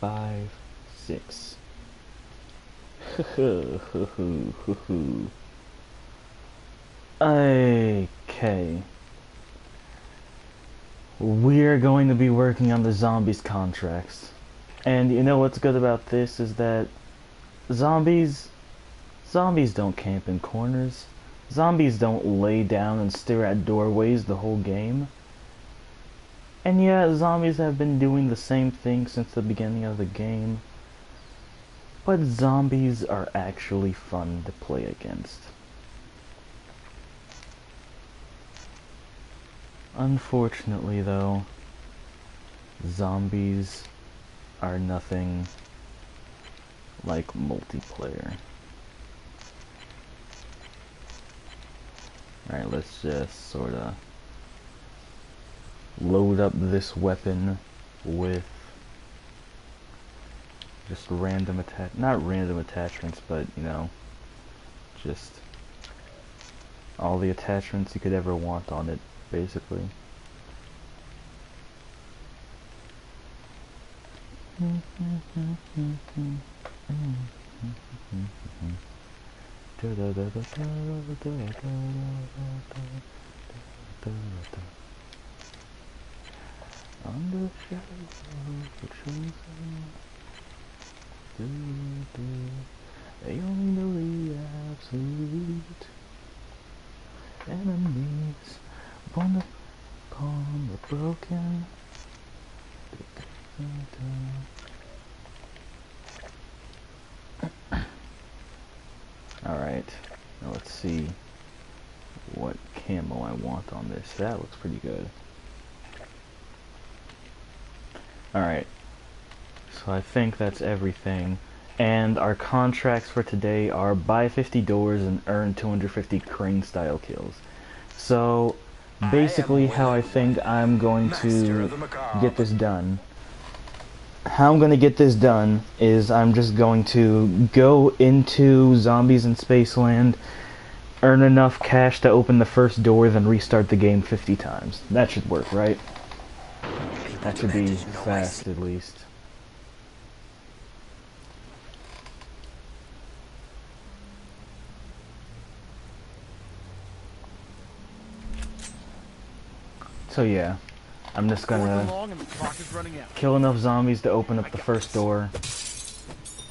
5, 6. Okay. We're going to be working on the zombies contracts. And you know what's good about this is that zombies don't camp in corners. Zombies don't lay down and stare at doorways the whole game. And yeah, zombies have been doing the same thing since the beginning of the game. But zombies are actually fun to play against. Unfortunately though, zombies are nothing like multiplayer. Alright, let's just sorta load up this weapon with just random not random attachments, but you know, just all the attachments you could ever want on it, basically. Under the shadow of the chosen, they only know the absolute enemies born upon the broken. Alright, now let's see what camo I want on this. That looks pretty good. Alright, so I think that's everything. And our contracts for today are buy 50 doors and earn 250 crane style kills. So basically how I think I'm going to get this done. How I'm going to get this done is I'm just going to go into Zombies in Spaceland, earn enough cash to open the first door, then restart the game 50 times. That should work, right? That should be fast, at least. So yeah, I'm just gonna kill enough zombies to open up the first door,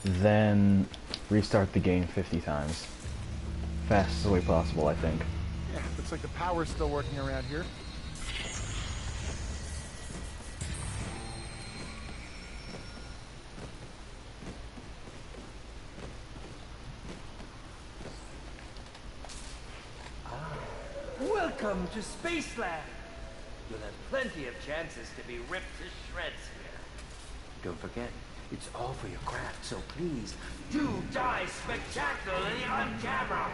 then restart the game 50 times. Fastest way possible, I think. Yeah, looks like the power's still working around here. Welcome to Spaceland! You'll have plenty of chances to be ripped to shreds here. Don't forget, it's all for your craft, so please, do die spectacularly on camera!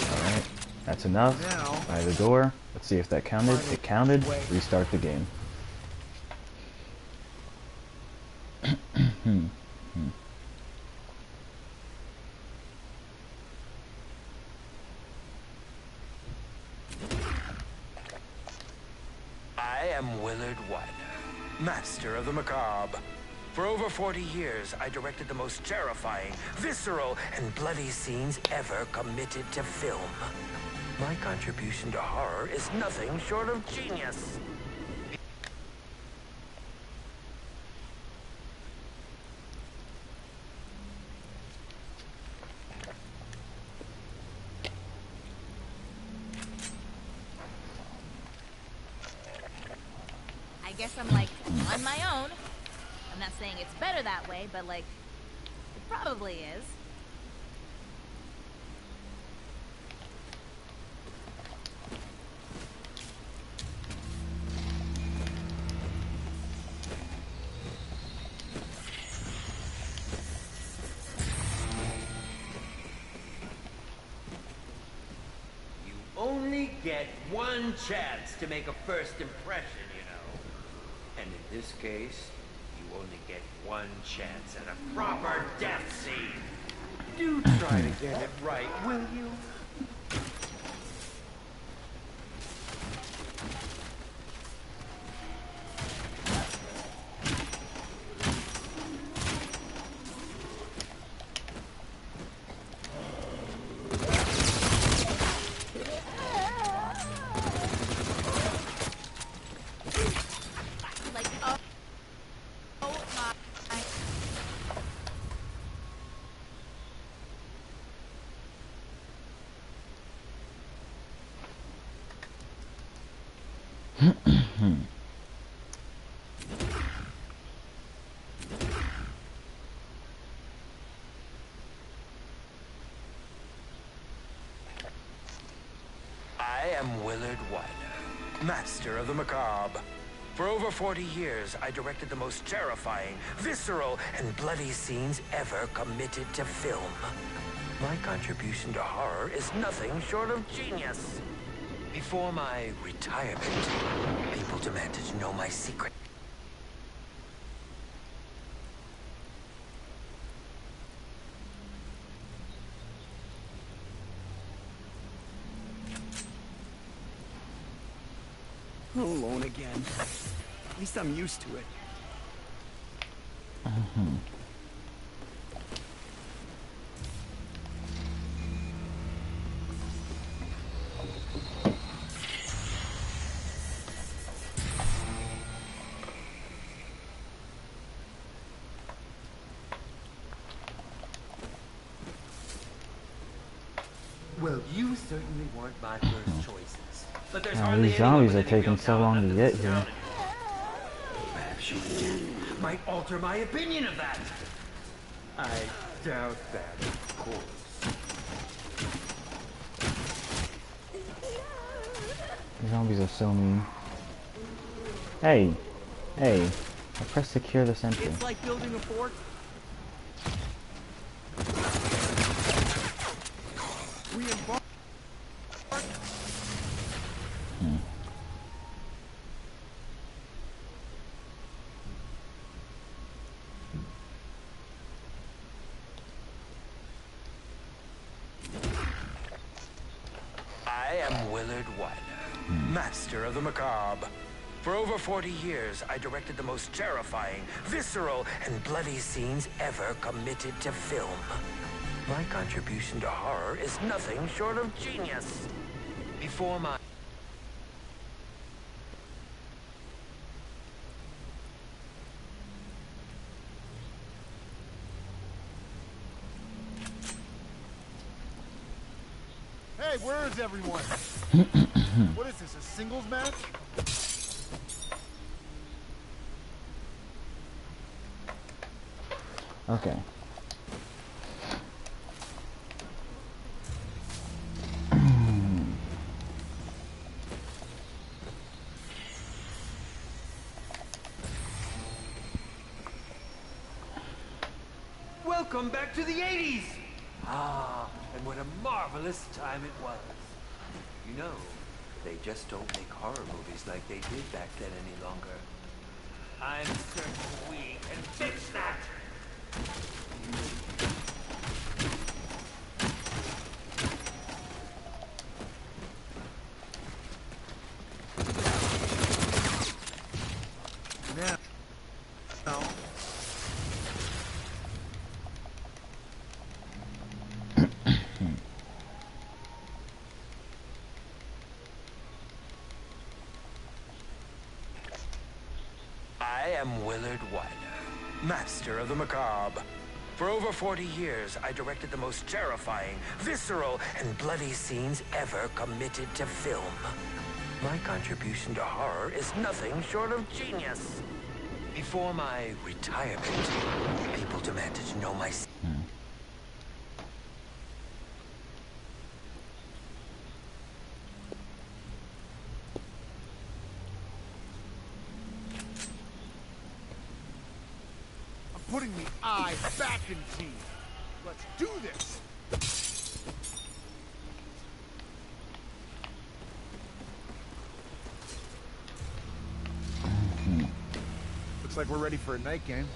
Alright, that's enough. By the door. Let's see if that counted. It counted. Restart the game. I am Willard Wyner, master of the macabre. For over 40 years, I directed the most terrifying, visceral, and bloody scenes ever committed to film. My contribution to horror is nothing short of genius. I guess I'm like on my own. I'm not saying it's better that way, but like, it probably is. You only get one chance to make a first impression, you know. And in this case, You only get one chance at a proper death scene. Do try to get it right, will you? Like, oh, oh my. I am Willard Weiner, master of the macabre. For over 40 years, I directed the most terrifying, visceral, and bloody scenes ever committed to film. My contribution to horror is nothing short of genius. Before my retirement, people demanded to know my secret. Alone again. At least I'm used to it. Well, you certainly weren't my first choices. But there's Now, hardly these anyone zombies with are any real taking so talent long left to in get this here. town. Perhaps your death might alter my opinion of that. I doubt that, of course. These zombies are so mean. Hey, hey, I pressed secure this entry. It's like building a fort. We embark. I am Willard Weiner, master of the macabre. For over 40 years, I directed the most terrifying, visceral, and bloody scenes ever committed to film. My contribution to horror is nothing short of genius. Before my... Hey, where is everyone? What is this, a singles match? Okay. Welcome back to the 80s! Ah, and what a marvelous time it was. You know, they just don't make horror movies like they did back then any longer. I'm certain we can fix that! Now, I am Willard Weiner, master of the macabre. For over 40 years, I directed the most terrifying, visceral, and bloody scenes ever committed to film. My contribution to horror is nothing short of genius. Before my retirement, people demanded to know my... I'm putting the eye back in T. Let's do this. Looks like we're ready for a night game.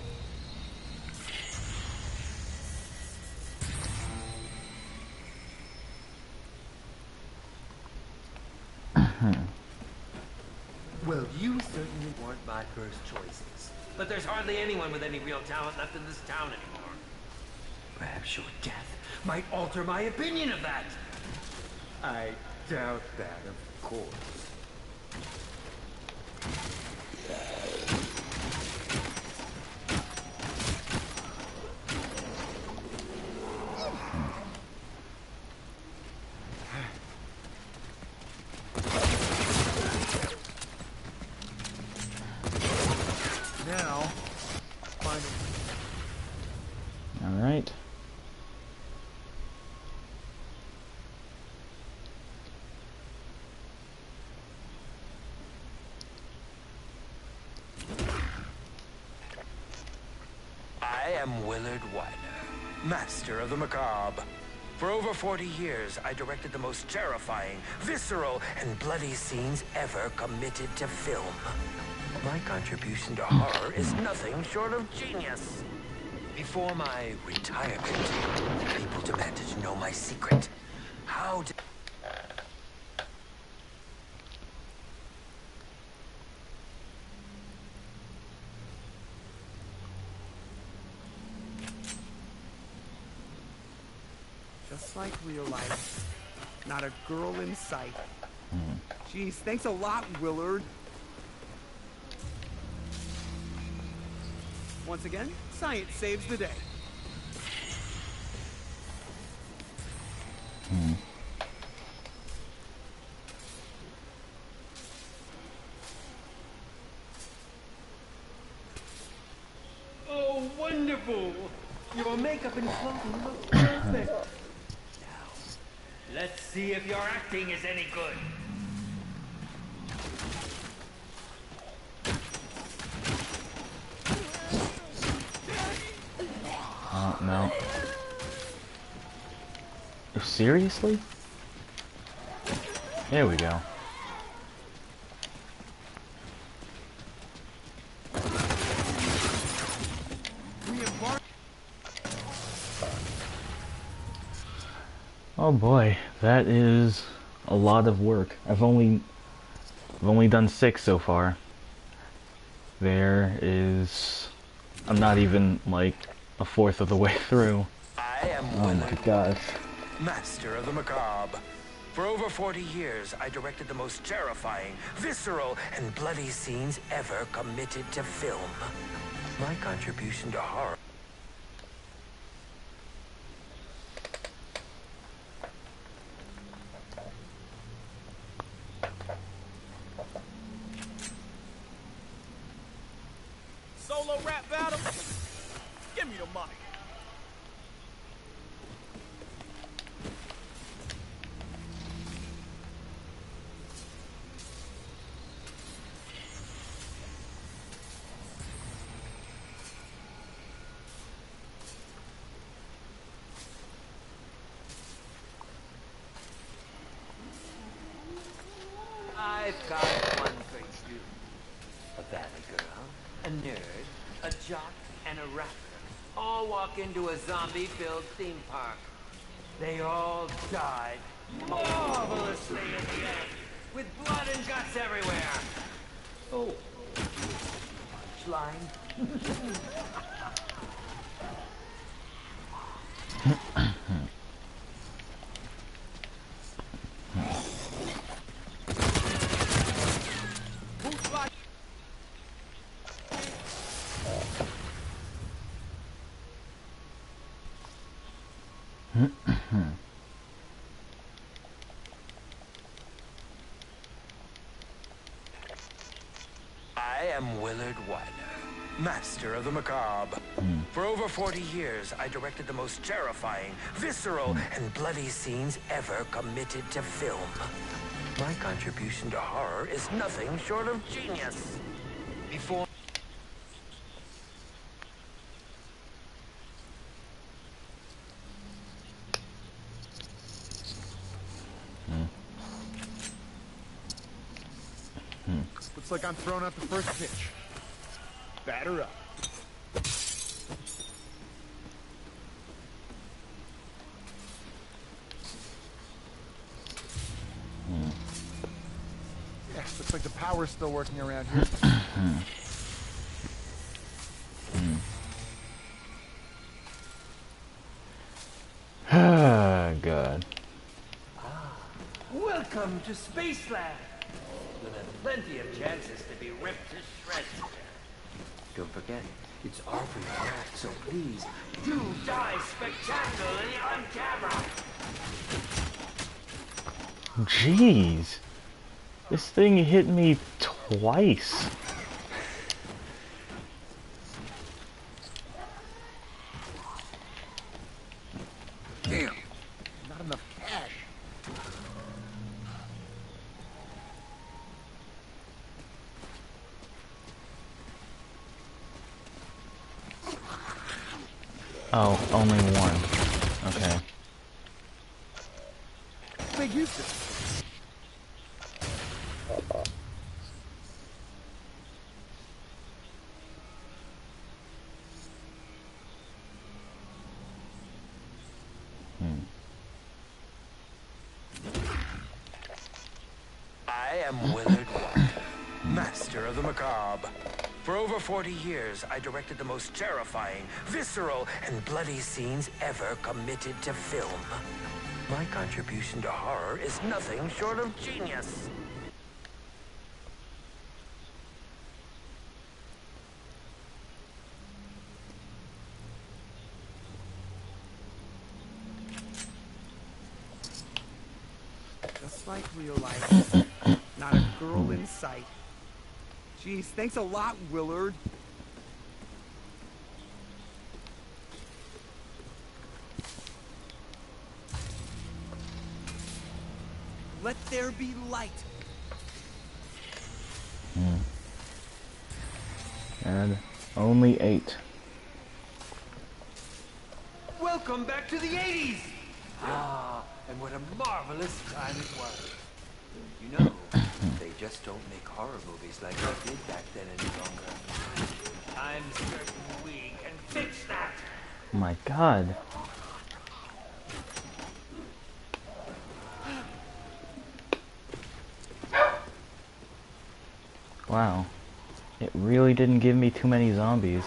Well, you certainly weren't my first choices. But there's hardly anyone with any real talent left in this town anymore. Perhaps your death might alter my opinion of that. I doubt that, of course. Now, finally. All right. I am Willard Weiner, Master of the Macabre. For over 40 years, I directed the most terrifying, visceral, and bloody scenes ever committed to film. My contribution to horror is nothing short of genius. Before my retirement, people demanded to know my secret. How did... Just like real life. Not a girl in sight. Jeez, thanks a lot, Willard. Once again, science saves the day. Oh, wonderful! Your makeup and clothing look perfect. Now, let's see if your acting is any good. Oh, no. Seriously? There we go. Oh boy, that is a lot of work. I've only done 6 so far. I'm not even like a fourth of the way through. I am Oh my gosh. Master of the Macabre. For over 40 years, I directed the most terrifying, visceral, and bloody scenes ever committed to film. My contribution to horror... Solo rap battle? Give me the mic. I've got one for you. A valley girl, a nerd, a jock, and a rapper all walk into a zombie-filled theme park. They all died marvelously in the end, with blood and guts everywhere. Oh, punchline. I am Willard Weiner, Master of the Macabre. For over 40 years, I directed the most terrifying, visceral, and bloody scenes ever committed to film. My contribution to horror is nothing short of genius. Before... Looks like I'm throwing out the first pitch. Batter batter up. Yeah, looks like the power's still working around here. Ah, God. Welcome to Spaceland. You'll have plenty of chances to be ripped to shreds. Don't forget, it's our free craft, so please do die spectacularly on camera. Jeez. This thing hit me twice. Damn, not enough cash. Oh, only one. Okay. Make use of it. I am Willard White, master of the macabre. For over 40 years, I directed the most terrifying, visceral, and bloody scenes ever committed to film. My contribution to horror is nothing short of genius. Just like real life. Not a girl in sight. Jeez, thanks a lot, Willard. Let there be light. And only 8. Welcome back to the 80s! Ah, and what a marvelous time it was. You know, they just don't make horror movies like they did back then any longer. I'm certain we can fix that! My God. Wow. It really didn't give me too many zombies.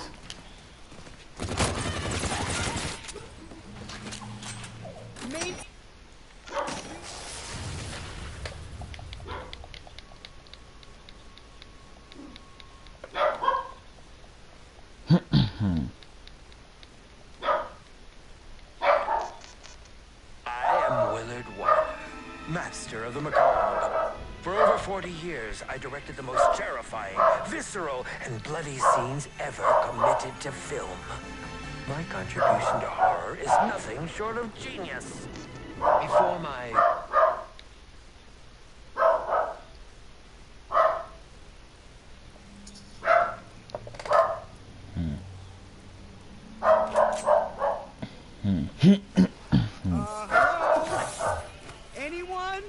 Maybe. I am Willard White, master of the macabre. For over 40 years, I directed the most terrifying, visceral, and bloody scenes ever committed to film. My contribution to horror is nothing short of genius. Before my... Hello? Anyone?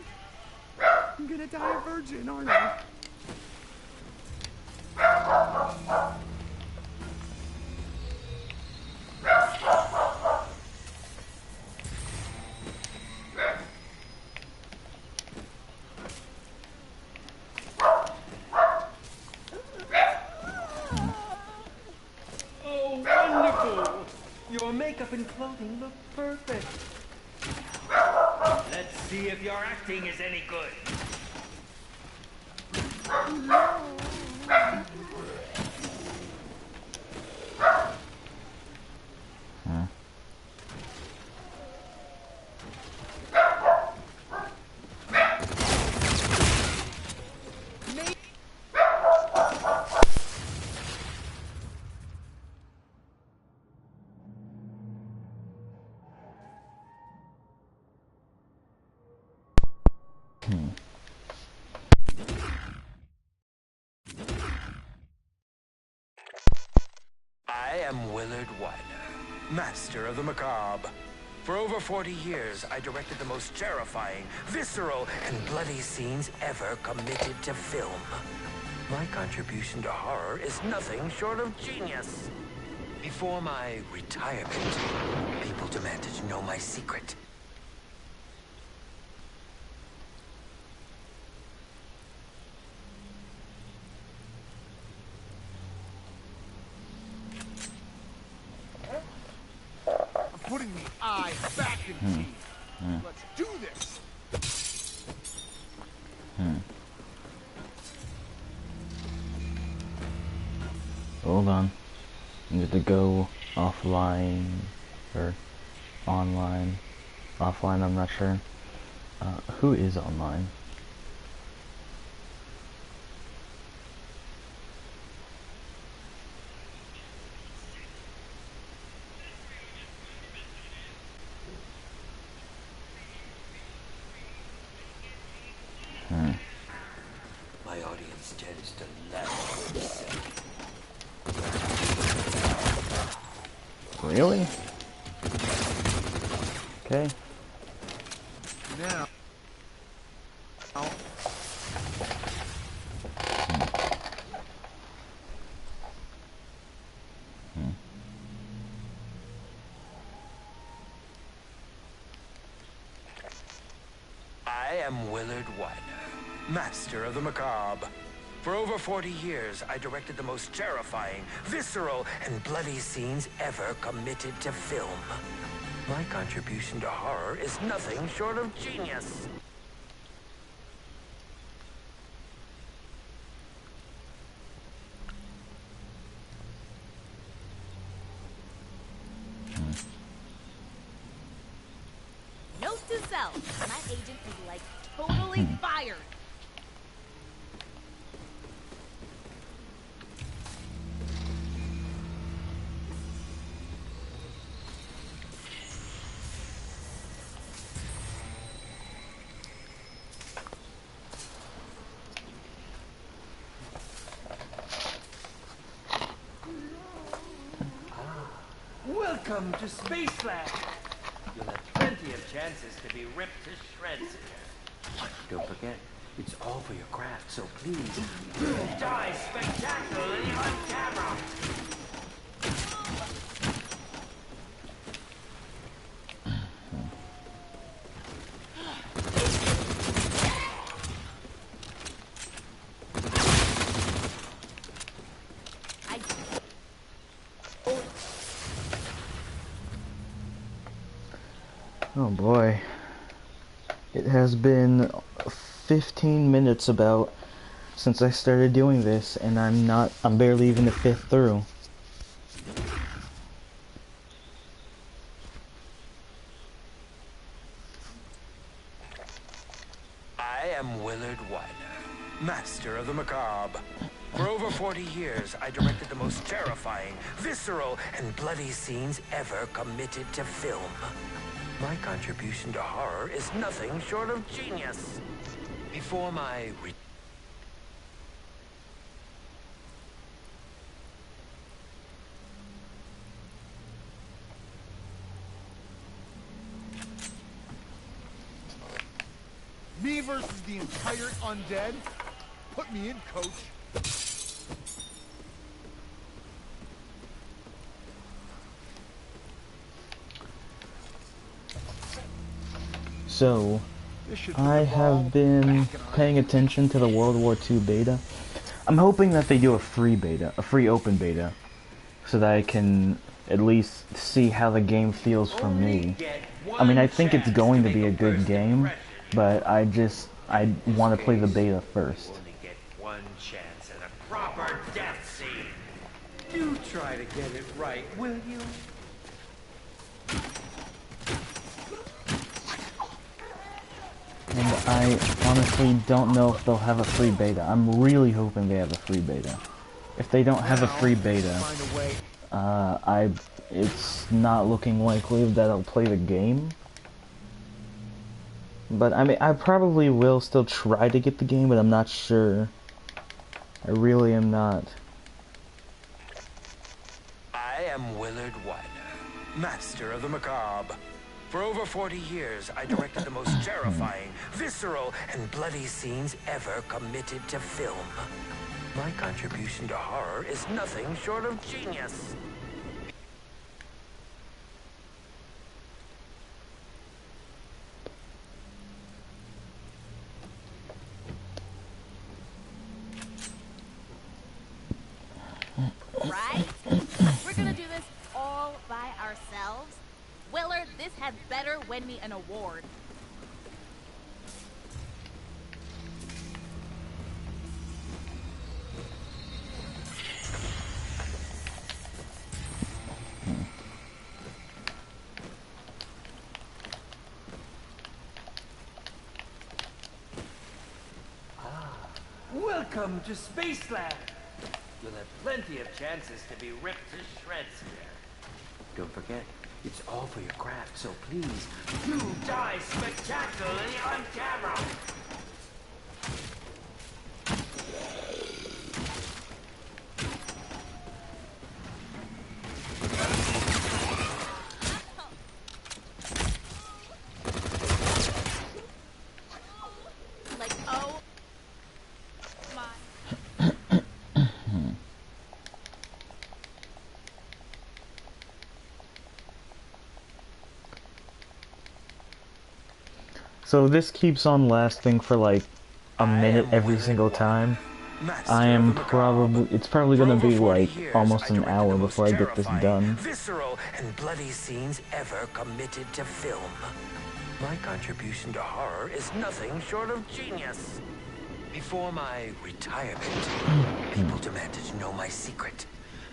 I'm gonna die a virgin, aren't I? Oh, wonderful! Your makeup and clothing look perfect. Let's see if your acting is any good. I am Willard White, master of the macabre. For over 40 years, I directed the most terrifying, visceral, and bloody scenes ever committed to film. My contribution to horror is nothing short of genius. Before my retirement, people demanded to know my secret. I'm putting the eye back in teeth. Let's do this. Hold on. I need to go offline or online. Offline, I'm not sure. Who is online? My audience tends to laugh. Really? Okay. Now. I am Willard Weiner, master of the macabre. For over 40 years, I directed the most terrifying, visceral, and bloody scenes ever committed to film. My contribution to horror is nothing short of genius. Note to self, my agent is like totally fired. Welcome to Spaceland. You'll have plenty of chances to be ripped to shreds here. Don't forget, it's all for your craft, so please, die spectacularly on camera. Oh boy. It has been 15 minutes about since I started doing this, and I'm barely even a fifth through. I am Willard Weiner, master of the macabre. For over 40 years, I directed the most terrifying, visceral, and bloody scenes ever committed to film. My contribution to horror is nothing short of genius. Before my Me versus the entire undead? Put me in, coach. So, This should put I the ball have been back in our paying attention to the World War II beta. I'm hoping that they do a free beta, a free open beta, so that I can at least see how the game feels for me. I mean, I think it's going to be a good game, but I want to play the beta first. Only get one chance at a proper death scene. Do try to get it right, will you? And I honestly don't know if they'll have a free beta. I'm really hoping they have a free beta. If they don't have a free beta, find a way. it's not looking likely that I'll play the game. But I mean, I probably will still try to get the game, but I'm not sure. I really am not. I am Willard Weiner, master of the macabre. For over 40 years, I directed the most terrifying, visceral, and bloody scenes ever committed to film. My contribution to horror is nothing short of genius. Right? We're gonna do this all by ourselves? Willard, this had better win me an award. Welcome to Spaceland. You'll have plenty of chances to be ripped to shreds here. Don't forget, it's all for your craft, so please, do die spectacularly on camera. Like, oh my. So this keeps on lasting for like a minute every single time. I am probably, it's probably gonna be like almost an hour before I get this done. Visceral and bloody scenes ever committed to film. My contribution to horror is nothing short of genius. Before my retirement, people demanded to know my secret.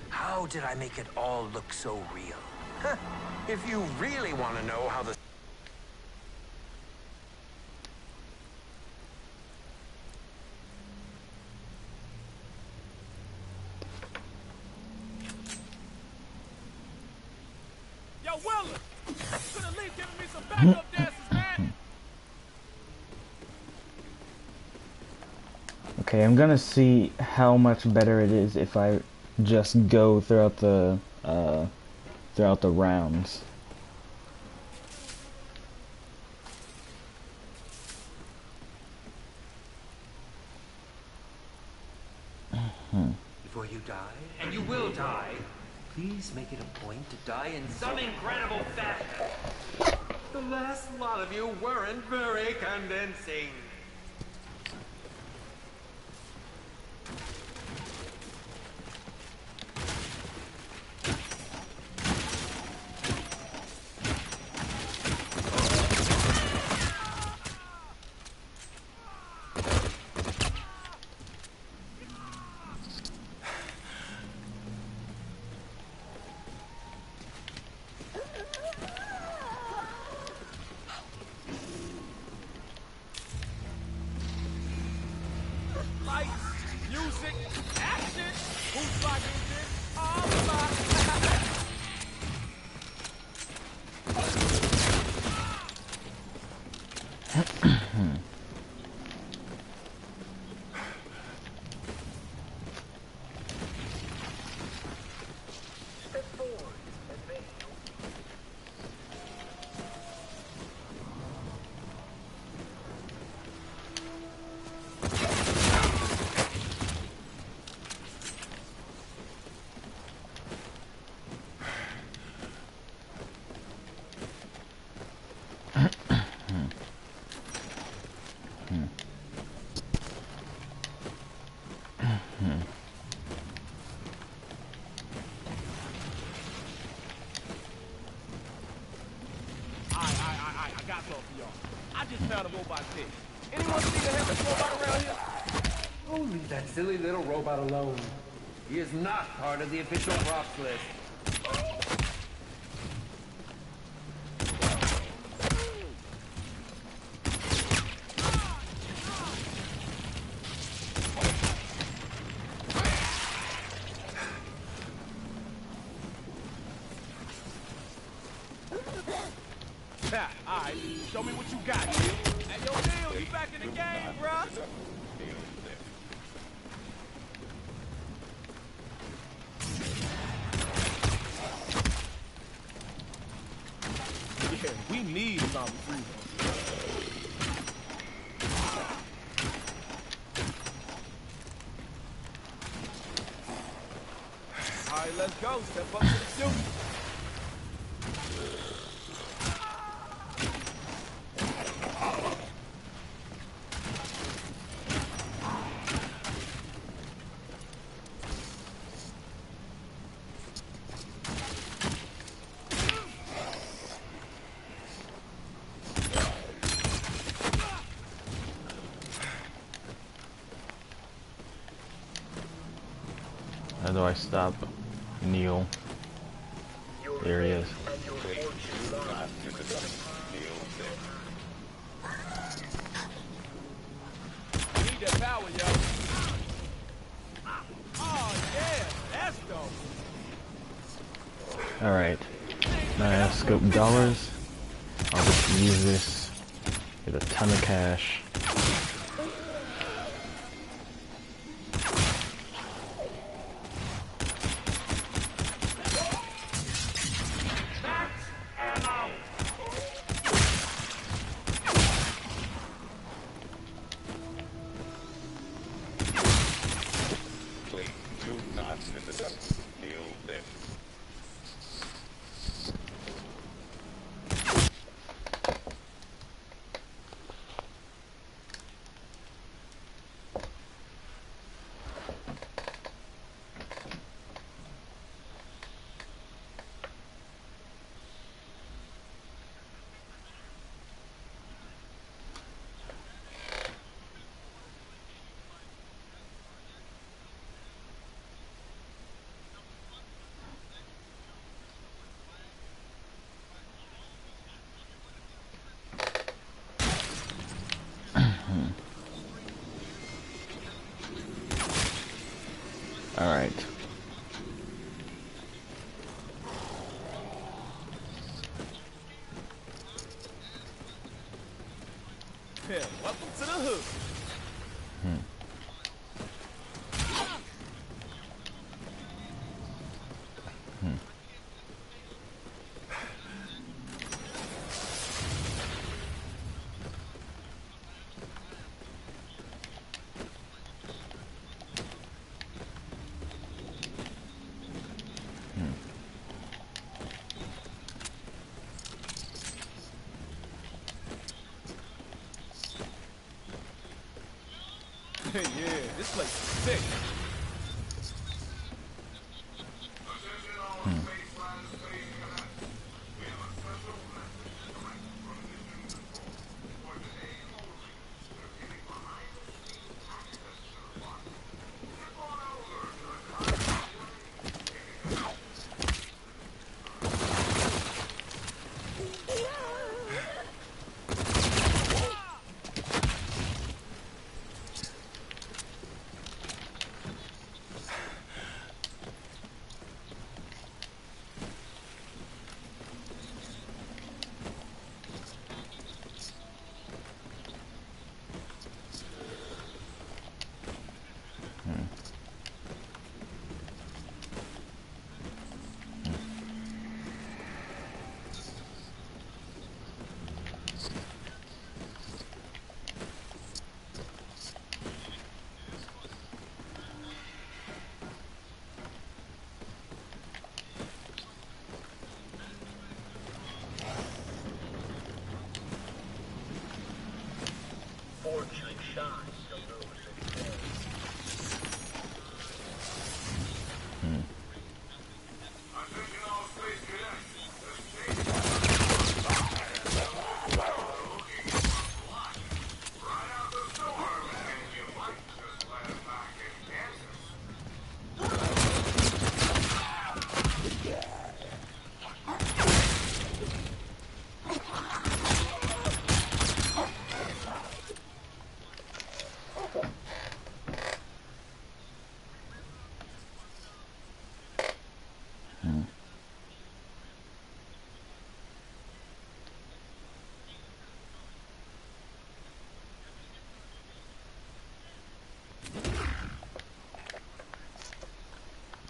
How did I make it all look so real? If you really want to know how the Yo, Willard! You could at least give me some backup dances, man! Okay, I'm gonna see how much better it is if I just go throughout the rounds. Before you die, and you will die, please make it a point to die in some incredible fashion. The last lot of you weren't very convincing. Lights, music, action! Who's rocking this? All about I got something for y'all. I just found a robot pig. Anyone see the headless robot around here? Oh, leave that silly little robot alone. He is not part of the official props list. Alright, show me what you got, Neil. Hey, yo, Neil, you back in the game, bruh? Yeah, we need zombie freedom. go. Step up to the duty. How do I stop Neil? There he is. Need that power, yo. Oh, yeah. That's dope. Alright. Now I have scope dollars. I'll just use this. Get a ton of cash. Alright. Yeah, welcome to the hood. Yeah, this place is sick.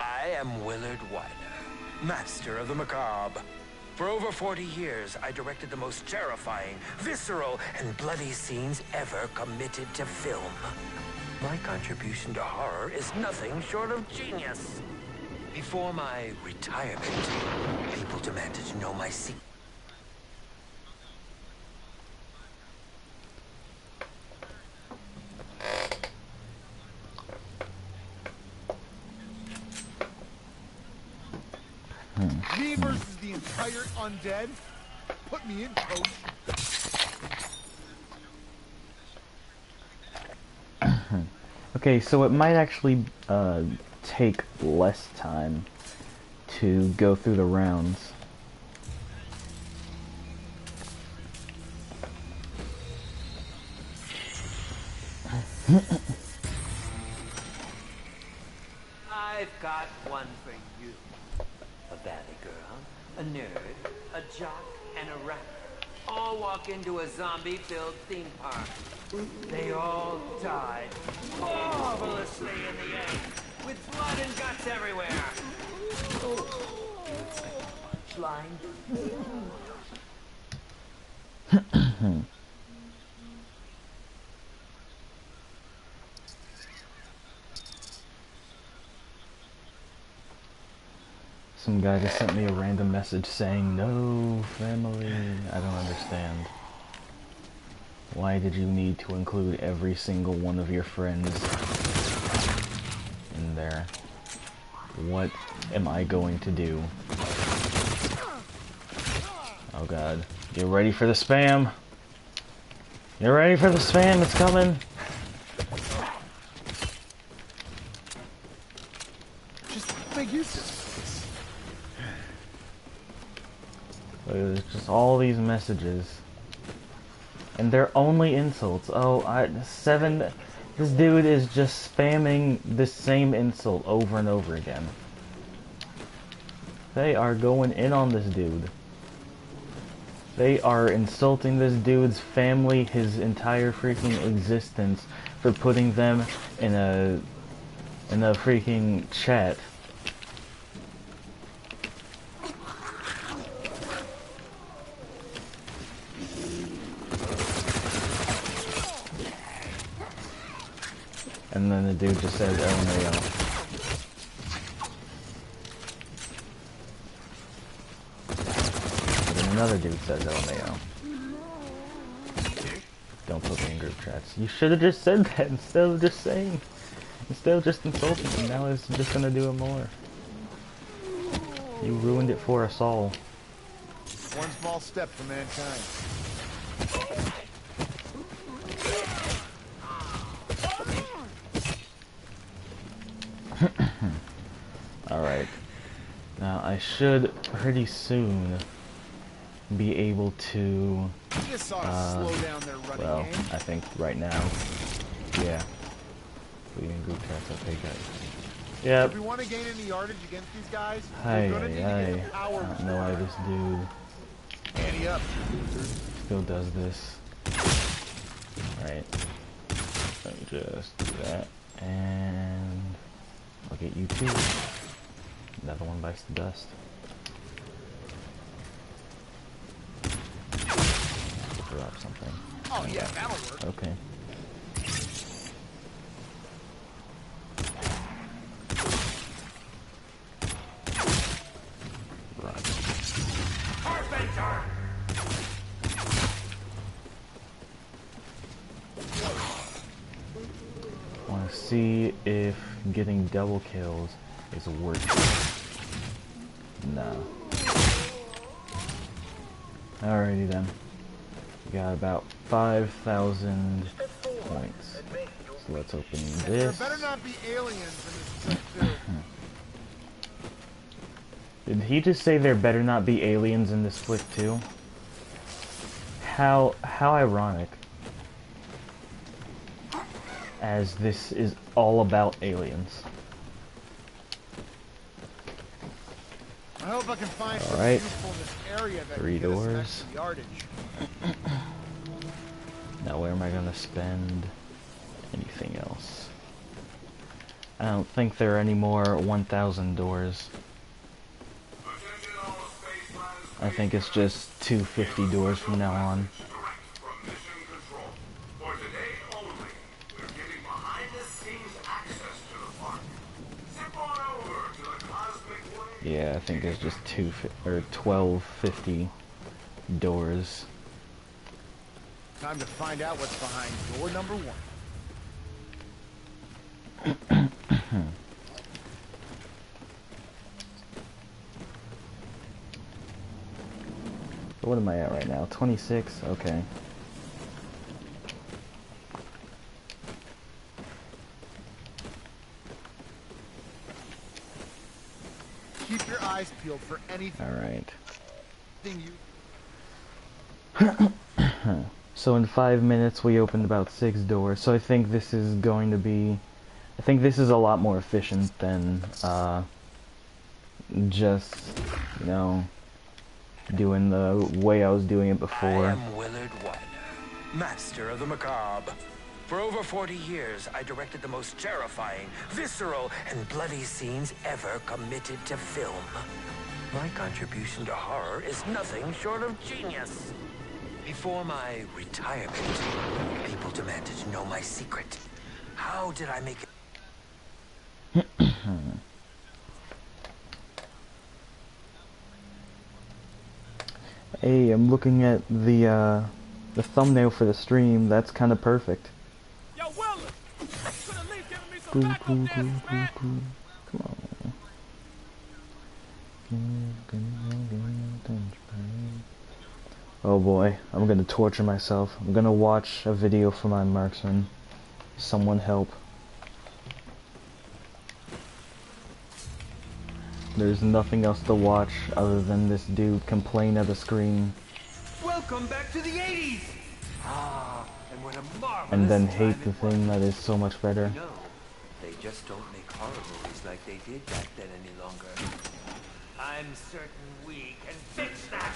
I am Willard Wyler, master of the macabre. For over 40 years, I directed the most terrifying, visceral, and bloody scenes ever committed to film. My contribution to horror is nothing short of genius. Before my retirement, people demanded to know my secret. Me versus the entire undead? Put me in, coach. Okay, so it might actually take less time to go through the rounds. I've got one for you. A valley girl, a nerd, a jock, and a rapper. All walk into a zombie-filled theme park. They all died marvelously in the end, with blood and guts everywhere. Oh, looks like a punchline. Some guy just sent me a random message saying, "No, family." I don't understand. Why did you need to include every single one of your friends in there? What am I going to do? Oh god. Get ready for the spam! Get ready for the spam, it's coming! Just make use of this. There's just all these messages. And they're only insults. Oh, this dude is just spamming this same insult over and over again. They are going in on this dude. They are insulting this dude's family, his entire freaking existence, for putting them in a freaking chat. And then the dude just says LMAO. And then another dude says LMAO. Don't put me in group chats. You should have just said that instead of just saying. Instead of just insulting him. Now it's just gonna do it more. You ruined it for us all. One small step for mankind. Alright. Now I should pretty soon be able to Just ought to slow down their running well, game. I think right now. Yeah. Leading group chats, okay guys. Yep. If we want to gain any yardage against these guys, Hi, we're gonna need to get the I power. don't know why this dude Ante up. still does this. Right. Let me just do that. And I'll get you too. Another one bites the dust. Drop something. Oh yeah, that'll work. Okay. Right. Want to see if getting double kills is worth it. No. Alrighty then. We got about 5,000 points. So let's open There this. better not be aliens in this trip too. Did he just say there better not be aliens in this flick too? How ironic. As this is all about aliens. I hope I can find some Alright. useful in this area that 3 can get us some doors. extra yardage. Now where am I gonna spend anything else? I don't think there are any more 1,000 doors. I think it's just 250 doors from now on. Yeah, I think there's just 1250 doors. Time to find out what's behind door number 1. What am I at right now? 26? Okay. Keep your eyes peeled for anything Alright. you... So in 5 minutes we opened about 6 doors, so I think this is going to be... I think this is a lot more efficient than, just, you know, doing the way I was doing it before. I am Willard Weiner, master of the macabre. For over 40 years, I directed the most terrifying, visceral, and bloody scenes ever committed to film. My contribution to horror is nothing short of genius. Before my retirement, people demanded to know my secret. How did I make it? Hey, I'm looking at the thumbnail for the stream. That's kind of perfect. Yo, Willard! Could at least give me some Cool, backup cool, dances, cool, man. cool. Come on. Oh boy, I'm gonna torture myself. I'm gonna watch a video for my marksman. Someone help. There's nothing else to watch other than this dude complain at the screen. Welcome back to the 80s! Ah, and what a marvelous And then time hate the it was. thing that is so much better. No, they just don't make horror movies like they did back then any longer. I'm certain we can fix that!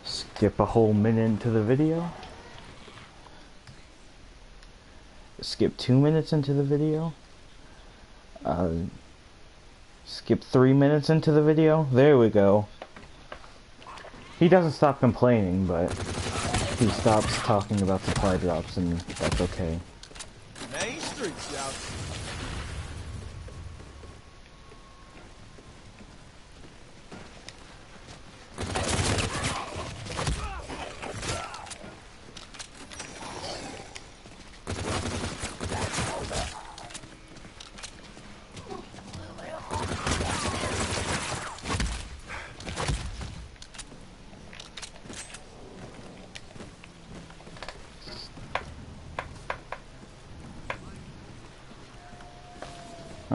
Skip a whole minute into the video. Skip 2 minutes into the video. Skip 3 minutes into the video. There we go. He doesn't stop complaining, but he stops talking about supply drops, and that's okay. Main streets, y'all.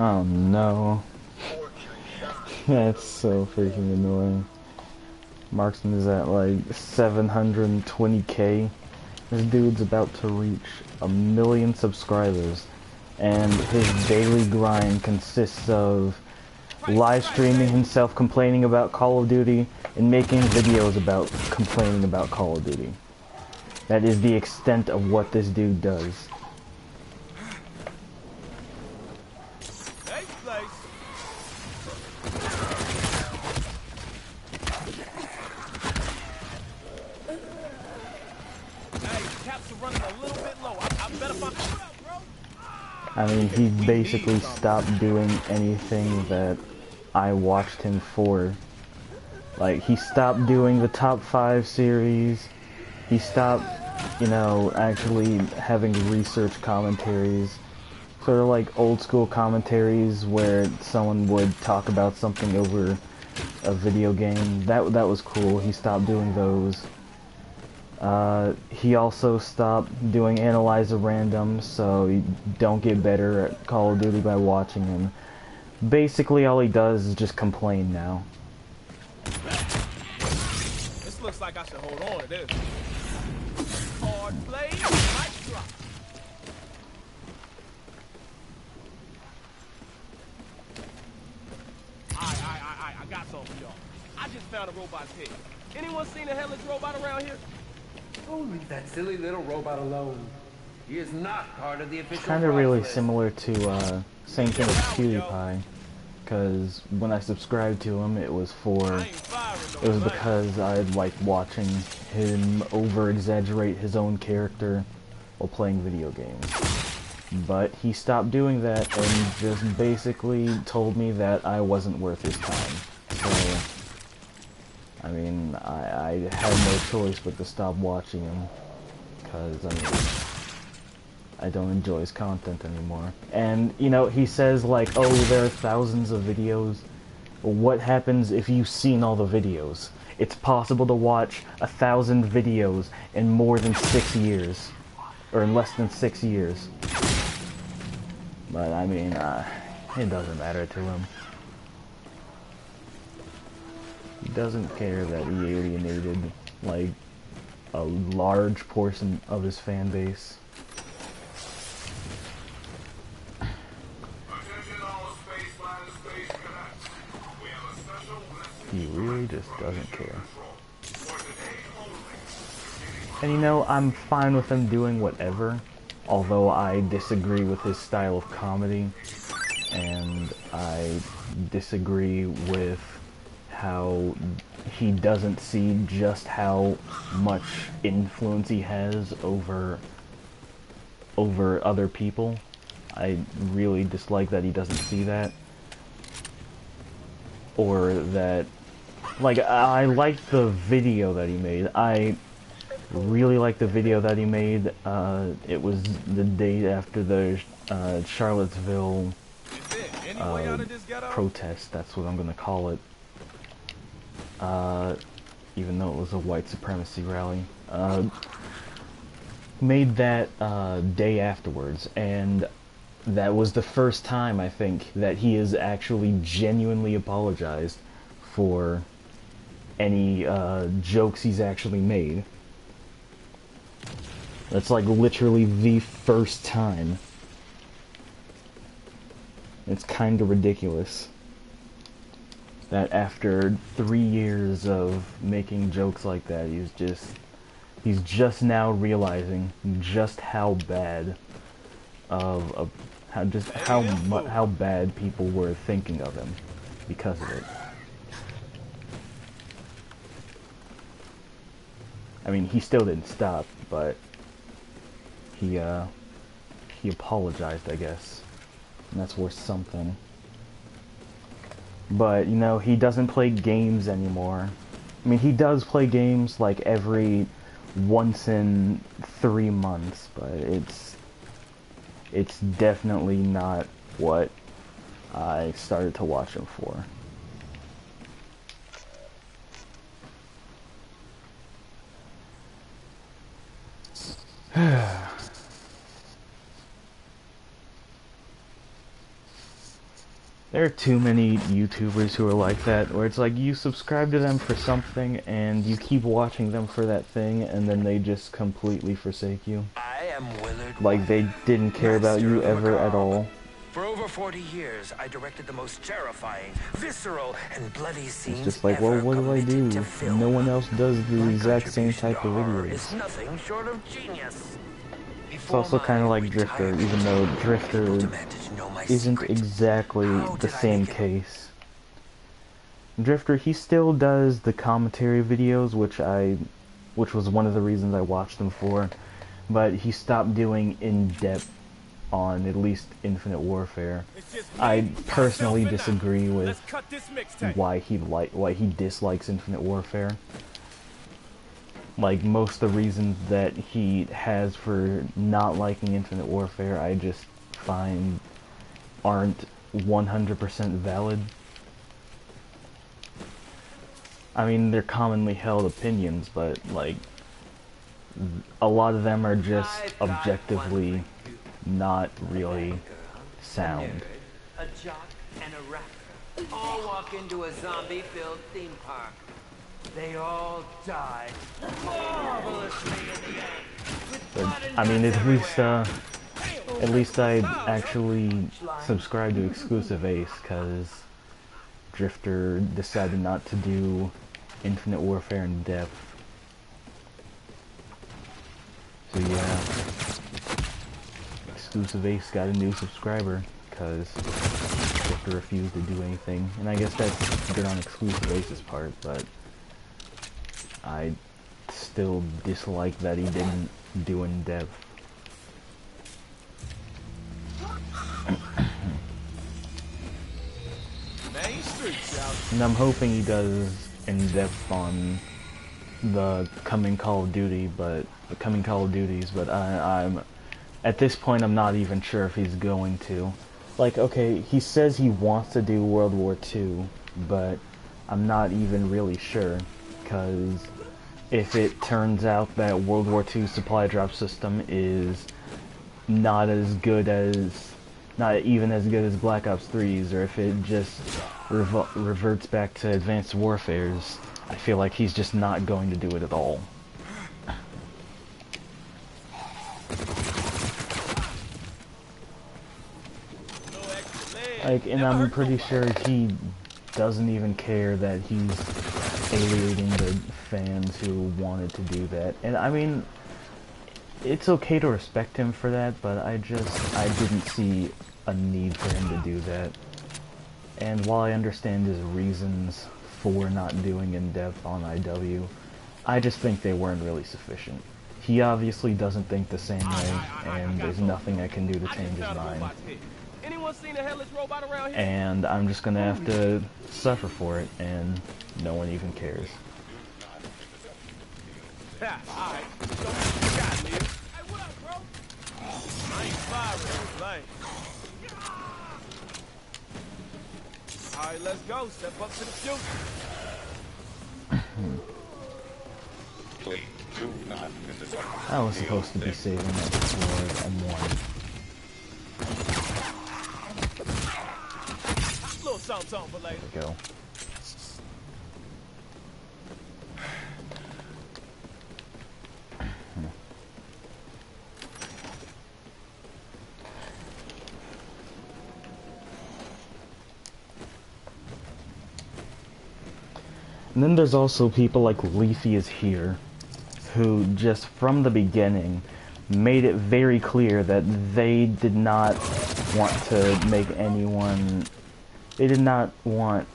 Oh no. That's so freaking annoying. Marksman is at like 720k. This dude's about to reach 1 million subscribers, and his daily grind consists of live streaming himself complaining about Call of Duty and making videos about complaining about Call of Duty. That is the extent of what this dude does. Safe place. Hey, caps are running a little bit low. I better find... What up, bro? I mean, he basically stopped doing anything that I watched him for. Like, he stopped doing the top 5 series. He stopped, you know, actually having research commentaries. Sort of like old school commentaries where someone would talk about something over a video game. That was cool. He stopped doing those. He also stopped doing Analyze a Random, so you don't get better at Call of Duty by watching him. Basically, all he does is just complain now. This looks like I should hold on to this. Hard play, might drop. I got something for y'all. I just found a robot's head. Anyone seen a headless robot around here? Oh, leave that silly little robot alone. He is not part of the official Kind of prize really list. similar to, same thing with PewDiePie. because when I subscribed to him, it was I ain't firing no blank. because I liked watching him over-exaggerate his own character while playing video games. But he stopped doing that and just basically told me that I wasn't worth his time. So, I mean, I had no choice but to stop watching him, because, I mean, I don't enjoy his content anymore. And, you know, he says, like, oh, there are thousands of videos. What happens if you've seen all the videos? It's possible to watch 1,000 videos in more than 6 years. Or in less than 6 years. But, I mean, it doesn't matter to him. He doesn't care that he alienated, like, a large portion of his fan base. He really just doesn't care. And you know, I'm fine with him doing whatever, although I disagree with his style of comedy, and I disagree with how he doesn't see just how much influence he has over other people. I really dislike that he doesn't see that. Or that, like, I like the video that he made. I really like the video that he made. It was the day after the Charlottesville protest. That's what I'm gonna call it. Even though it was a white supremacy rally. Made that day afterwards, and that was the first time, I think, that he has actually genuinely apologized for any jokes he's actually made. That's like literally the first time. It's kinda ridiculous that after 3 years of making jokes like that, he's just now realizing just how bad how bad people were thinking of him because of it. I mean, he still didn't stop, but he apologized, I guess. And that's worth something. But, you know, he doesn't play games anymore. I mean, he does play games like every once in 3 months, but it's definitely not what I started to watch him for. There are too many YouTubers who are like that, where it's like you subscribe to them for something and you keep watching them for that thing, and then they just completely forsake you. I am Willard Like they didn't care about you ever at all. For over 40 years, I directed the most terrifying, visceral, and bloody scenes It's just like, well, what do I do? No one else does the exact same type of videos. It's nothing short of genius. It's also kind of like Drifter, even though Drifter isn't exactly the same case. Drifter, he still does the commentary videos, which was one of the reasons I watched them for, but he stopped doing in-depth on at least Infinite Warfare. I personally disagree with why he dislikes Infinite Warfare. Like, most of the reasons that he has for not liking Infinite Warfare, I just find aren't 100% valid. I mean, they're commonly held opinions, but, like, a lot of them are just objectively not really sound. A jock and a rapper all walk into a zombie-filled theme park. They all die marvelously in the end. But, I mean, at least I actually subscribe to Exclusive Ace, because Drifter decided not to do Infinite Warfare in depth. So yeah, Exclusive Ace got a new subscriber, because Drifter to refuse to do anything. And I guess that's good on Exclusive Ace's part, but I still dislike that he didn't do in-depth. Main Street, y'all. And I'm hoping he does in-depth on the coming Call of Duties, but I'm at this point I'm not even sure if he's going to. Like, okay, he says he wants to do World War II, but I'm not even really sure, because if it turns out that World War II supply drop system is not even as good as Black Ops 3's, or if it just reverts back to Advanced Warfare's, I feel like he's just not going to do it at all. Like, and I'm pretty sure he doesn't even care that he's alienating the fans who wanted to do that. And I mean, it's okay to respect him for that, but I didn't see a need for him to do that. And while I understand his reasons for not doing in-depth on IW, I just think they weren't really sufficient. He obviously doesn't think the same way, and there's nothing I can do to change his mind. Anyone seen a headless robot around here? And I'm just gonna have to suffer for it, and no one even cares. Yeah, alright. Show me what you got, Leah. Hey, what up, bro? I ain't firing, like. Alright, let's go. Step up to the future. Please do not miss this. I was supposed to be saving that for M1. Little something for later. There we go. And then there's also people like Leafy is here, who just from the beginning made it very clear that they did not want to make anyone, they did not want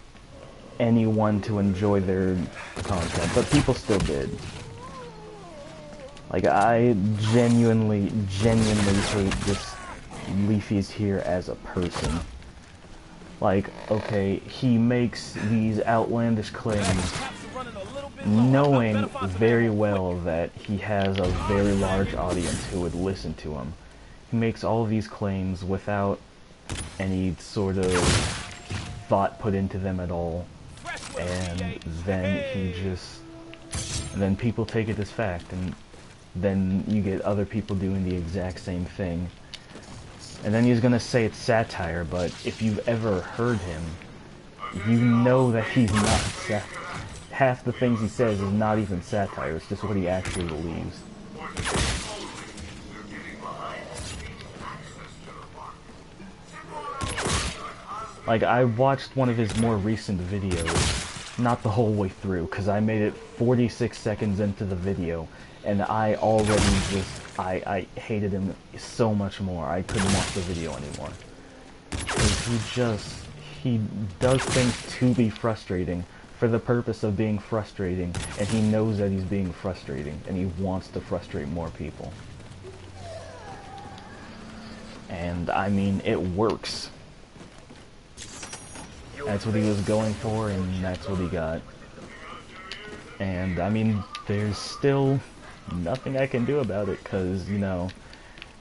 anyone to enjoy their content, but people still did. Like, I genuinely hate this Leafy is here as a person. Like, okay, he makes these outlandish claims knowing very well that he has a very large audience who would listen to him. He makes all of these claims without any sort of thought put into them at all, and then people take it as fact, and then you get other people doing the exact same thing. And then he's gonna say it's satire, but if you've ever heard him, you know that he's not satire. Half the things he says is not even satire, it's just what he actually believes. Like, I watched one of his more recent videos, not the whole way through, because I made it 46 seconds into the video, and I already just, I hated him so much more. I couldn't watch the video anymore. Because he does things to be frustrating for the purpose of being frustrating, and he knows that he's being frustrating, and he wants to frustrate more people. And, I mean, it works. That's what he was going for, and that's what he got. And, I mean, there's still nothing I can do about it, because, you know,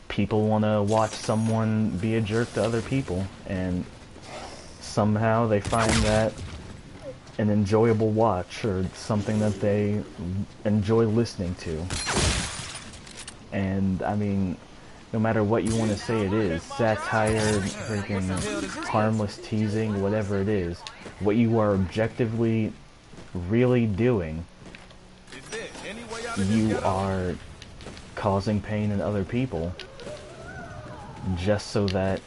people want to watch someone be a jerk to other people, and somehow they find that an enjoyable watch, or something that they enjoy listening to. And, I mean, no matter what you want to say it is, satire, freaking harmless teasing, whatever it is, what you are objectively really doing, you are causing pain in other people just so that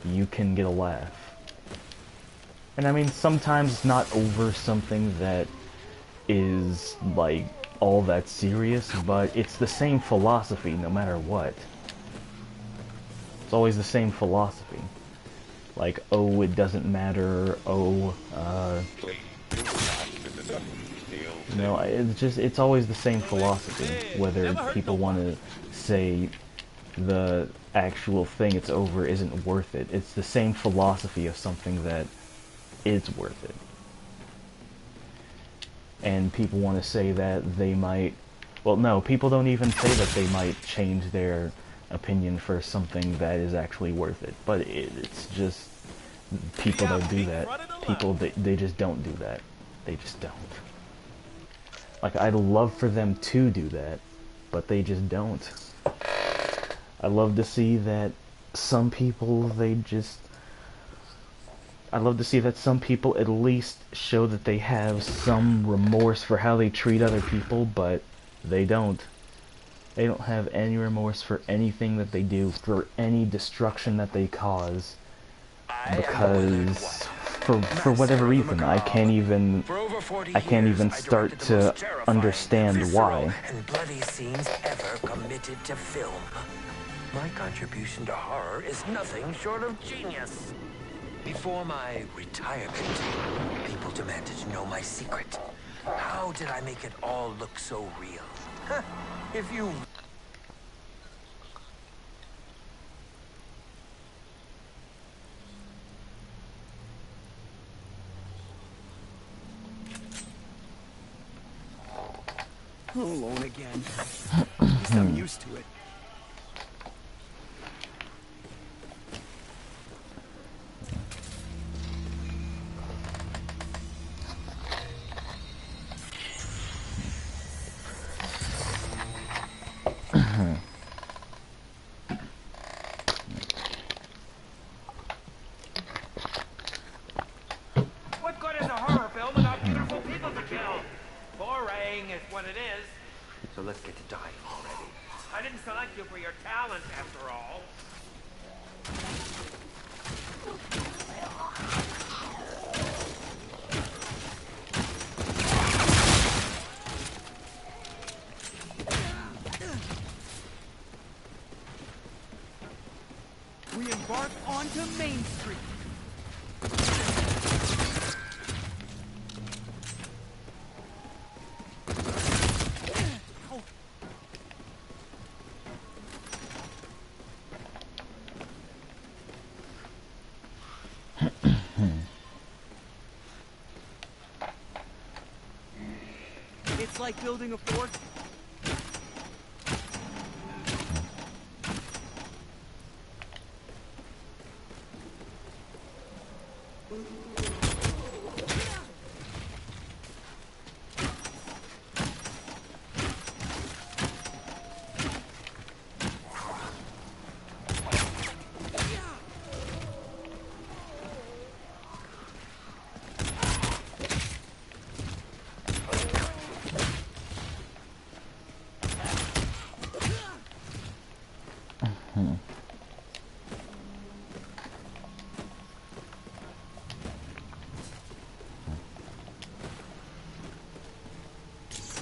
you can get a laugh. And I mean, sometimes it's not over something that is, like, all that serious, but it's the same philosophy no matter what. It's always the same philosophy. like, oh, it doesn't matter, oh, Please do not miss you know, it's always the same philosophy, whether people want to say the actual thing it's over isn't worth it. It's the same philosophy of something that is worth it. And people want to say that they might, well, no, people don't even say that they might change their opinion for something that is actually worth it. But it's just, people don't do that. People, they just don't do that. They just don't. Like, I'd love for them to do that, but they just don't. I love to see that some people, I love to see that some people at least show that they have some remorse for how they treat other people, but they don't. They don't have any remorse for anything that they do, for any destruction that they cause, because for whatever reason, I can't even start to understand why. And bloody scenes ever committed to film. My contribution to horror is nothing short of genius. Before my retirement, people demanded to know my secret. How did I make it all look so real? If you... Alone again. At least I'm used to it. What good is a horror film without beautiful people to kill? Boring is what it is. So let's get to dying already. I didn't select you for your talent, after all. We embark onto Main Street. It's like building a fort.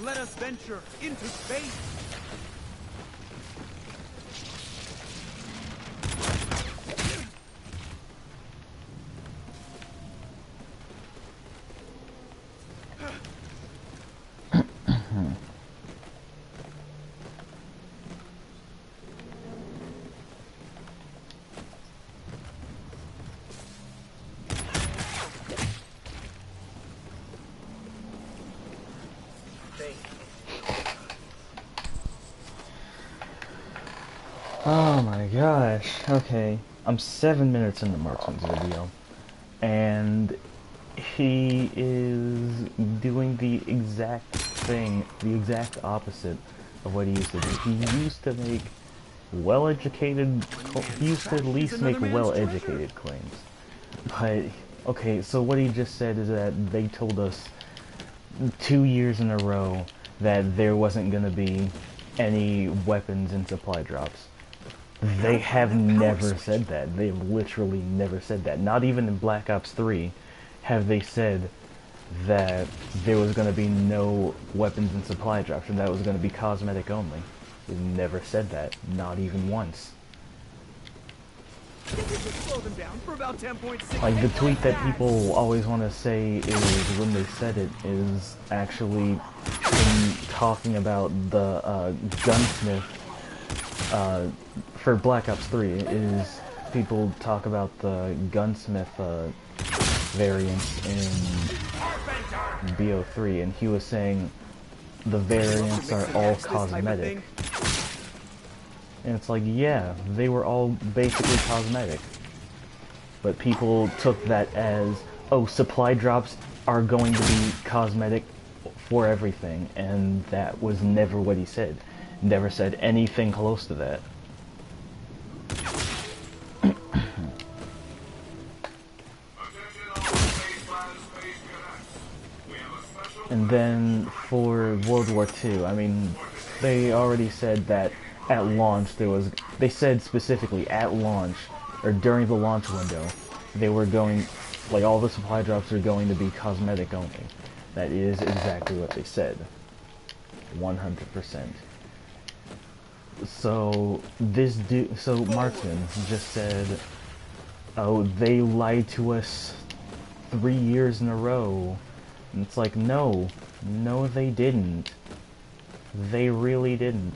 Let us venture into space. Oh my gosh, okay. I'm 7 minutes into Marksman's video, and he is doing the exact thing, the exact opposite of what he used to do. He used to make well-educated, he used to at least make well-educated claims. But, okay, so what he just said is that they told us 2 years in a row that there wasn't gonna be any weapons in supply drops. They have never said that. They've literally never said that. Not even in Black Ops 3 have they said that there was going to be no weapons and supply drops and that was going to be cosmetic only. They've never said that. Not even once. Think we should slow them down for about 10.6 Like, the tweet that seconds. people always want to say is, when they said it, is actually them talking about the gunsmith, for Black Ops 3, is people talk about the gunsmith variants in BO3, and he was saying the variants are all cosmetic. And it's like, yeah, they were all basically cosmetic. But people took that as, oh, supply drops are going to be cosmetic for everything, and that was never what he said. Never said anything close to that. And then for World War II, I mean, they already said that at launch there was, they said specifically at launch, or during the launch window, they were going, like, all the supply drops are going to be cosmetic only. That is exactly what they said. 100%. So, so Marksman just said, oh, they lied to us 3 years in a row. And it's like, no, they didn't. They really didn't.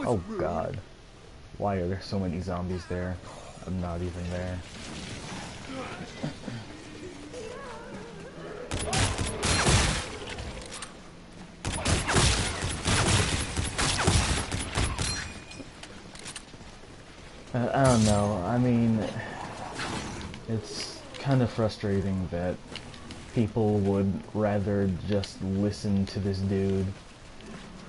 Oh god. Why are there so many zombies there? I'm not even there. I don't know. I mean, it's kind of frustrating that people would rather just listen to this dude,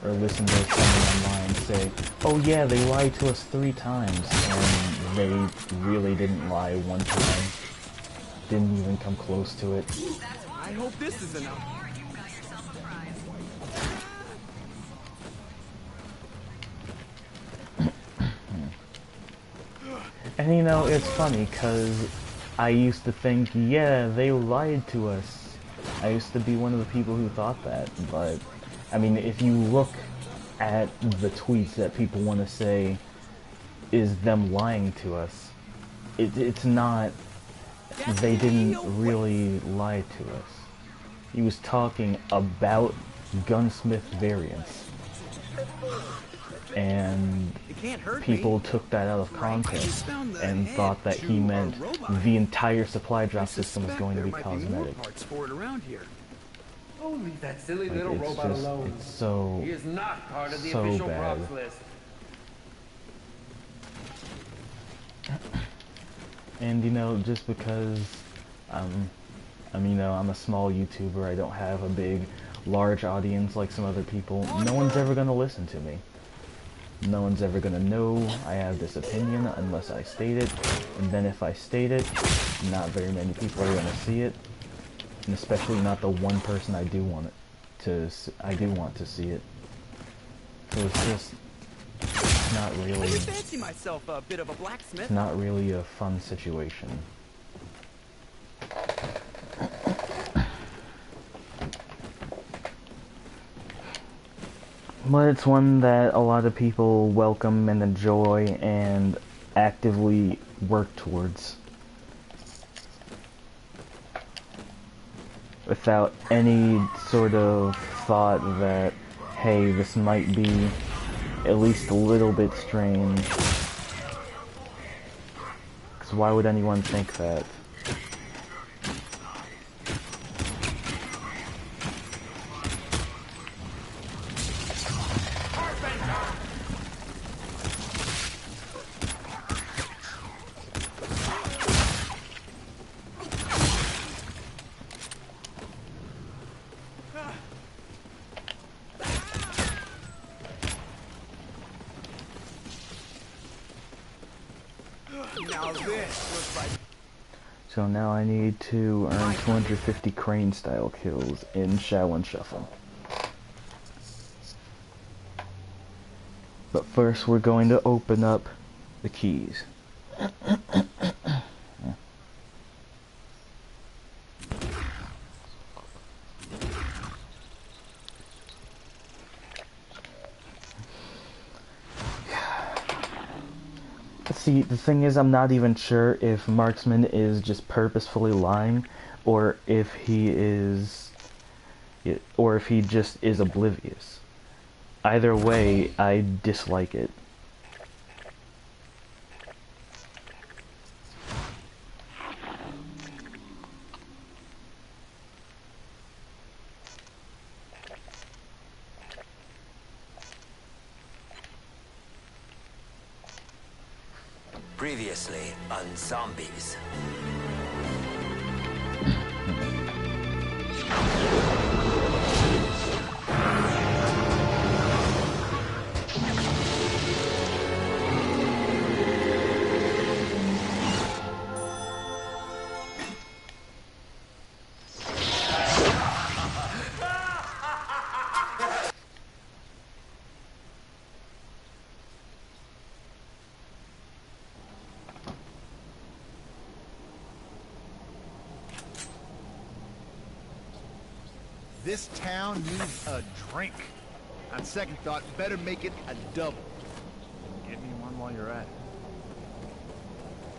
or listen to someone online say, oh yeah, they lied to us 3 times, and they really didn't lie 1 time. Didn't even come close to it. I hope this is enough. And you know, it's funny, because I used to think, yeah, they lied to us. I used to be one of the people who thought that, but, I mean, if you look at the tweets that people want to say is them lying to us, it's not, they didn't really lie to us. He was talking about gunsmith variants. And people took that out of context and thought that he meant the entire supply drop system was going to be cosmetic. Oh, leave that silly Like, little robot alone. It's so, He is not part of the so official bad. props list. And you know, just because you know, I'm a small YouTuber, I don't have a big, large audience like some other people, no one's ever gonna listen to me. No one's ever gonna know I have this opinion unless I state it, and then if I state it, not very many people are gonna see it, and especially not the one person I do want to see it. So it's just not really. I fancy myself a bit of a blacksmith. It's not really a fun situation. But it's one that a lot of people welcome and enjoy and actively work towards. Without any sort of thought that, hey, this might be at least a little bit strange. Because why would anyone think that? Now this looks like... So now I need to earn 250 crane style kills in Shaolin Shuffle. But first we're going to open up the keys. See, the thing is, I'm not even sure if Marksman is just purposefully lying, or if he is, or if he just is oblivious. Either way, I dislike it. Previously on Zombies. This town needs a drink. On second thought, better make it a double. Get me one while you're at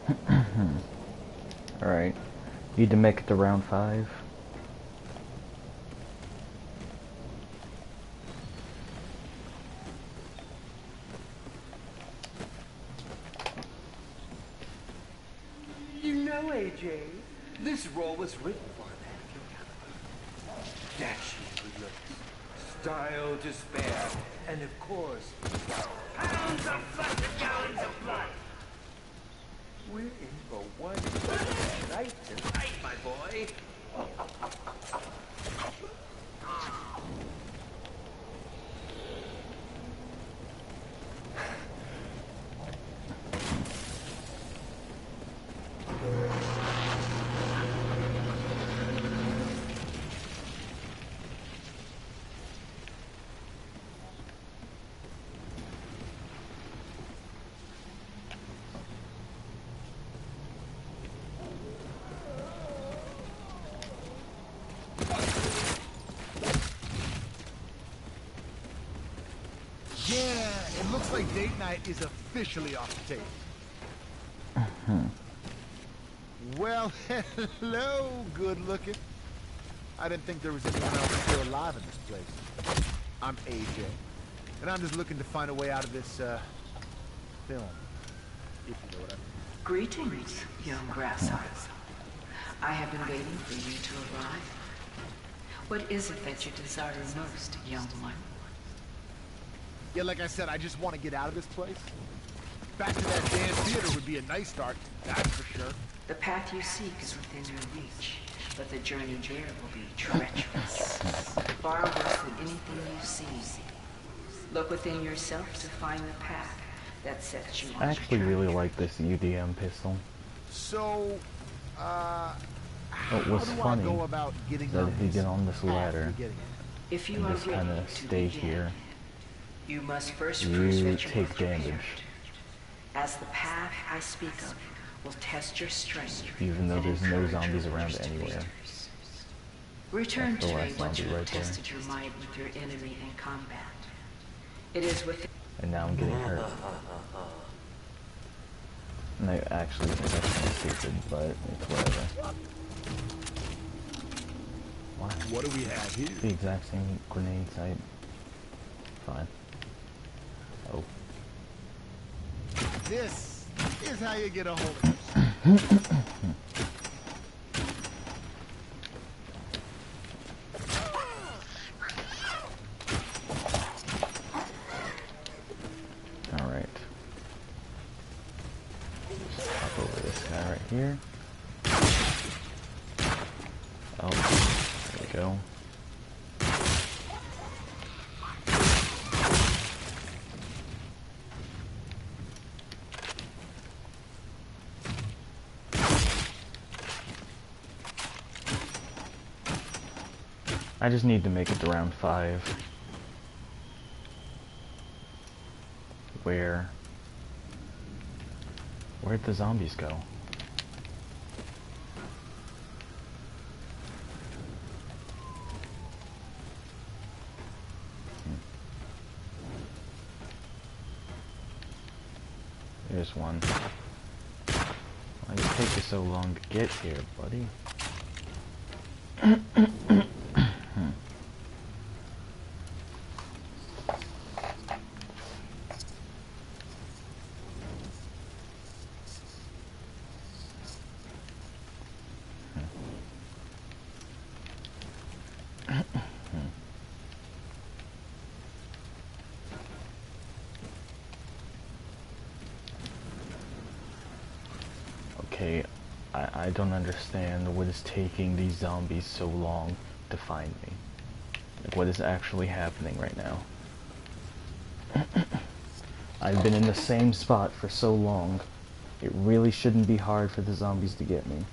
it. Alright. Need to make it to round 5. You know, AJ, this role was written for a man of your caliber. Dashing good looks, style to spare, and of course, pounds of flesh and gallons of blood. We're in for one night tonight, my boy. Yeah, it looks like date night is officially off the table. Well, hello, good looking. I didn't think there was anyone else still alive in this place. I'm AJ, and I'm just looking to find a way out of this, film. If you know what I mean. Greetings, young grasshoppers. I have been waiting for you to arrive. What is it that you desire most, young one? Yeah, like I said, I just want to get out of this place. Back to that damn theater would be a nice start, that's for sure. The path you seek is within your reach, but the journey there will be treacherous. Far worse than anything you see. Look within yourself to find the path that sets you on I actually your really journey. like this UDM pistol. So, It was how do funny I go about getting that on if you this get on this path ladder you're getting at? If you and are just ready kind of to stay begin, here, you must first you prove that you take are prepared. damage. As the path I speak of will test your strength, Even though and there's no encourage zombies others around to anywhere. beat. Return That's the to me last once you zombie have right there. tested your might with your enemy in combat. It is within And now I'm getting hurt. And I actually think that's kind of stupid, but it's whatever. What? What do we have here? The exact same grenade site. Fine. Oh. This is how you get a hold of us. Alright. Hop over this guy right here. Oh, there we go. I just need to make it to round 5. Where'd the zombies go? There's one. Why did it take you so long to get here, buddy? Okay, I don't understand what is taking these zombies so long to find me. Like, what is actually happening right now? I've been in the same spot for so long. It really shouldn't be hard for the zombies to get me.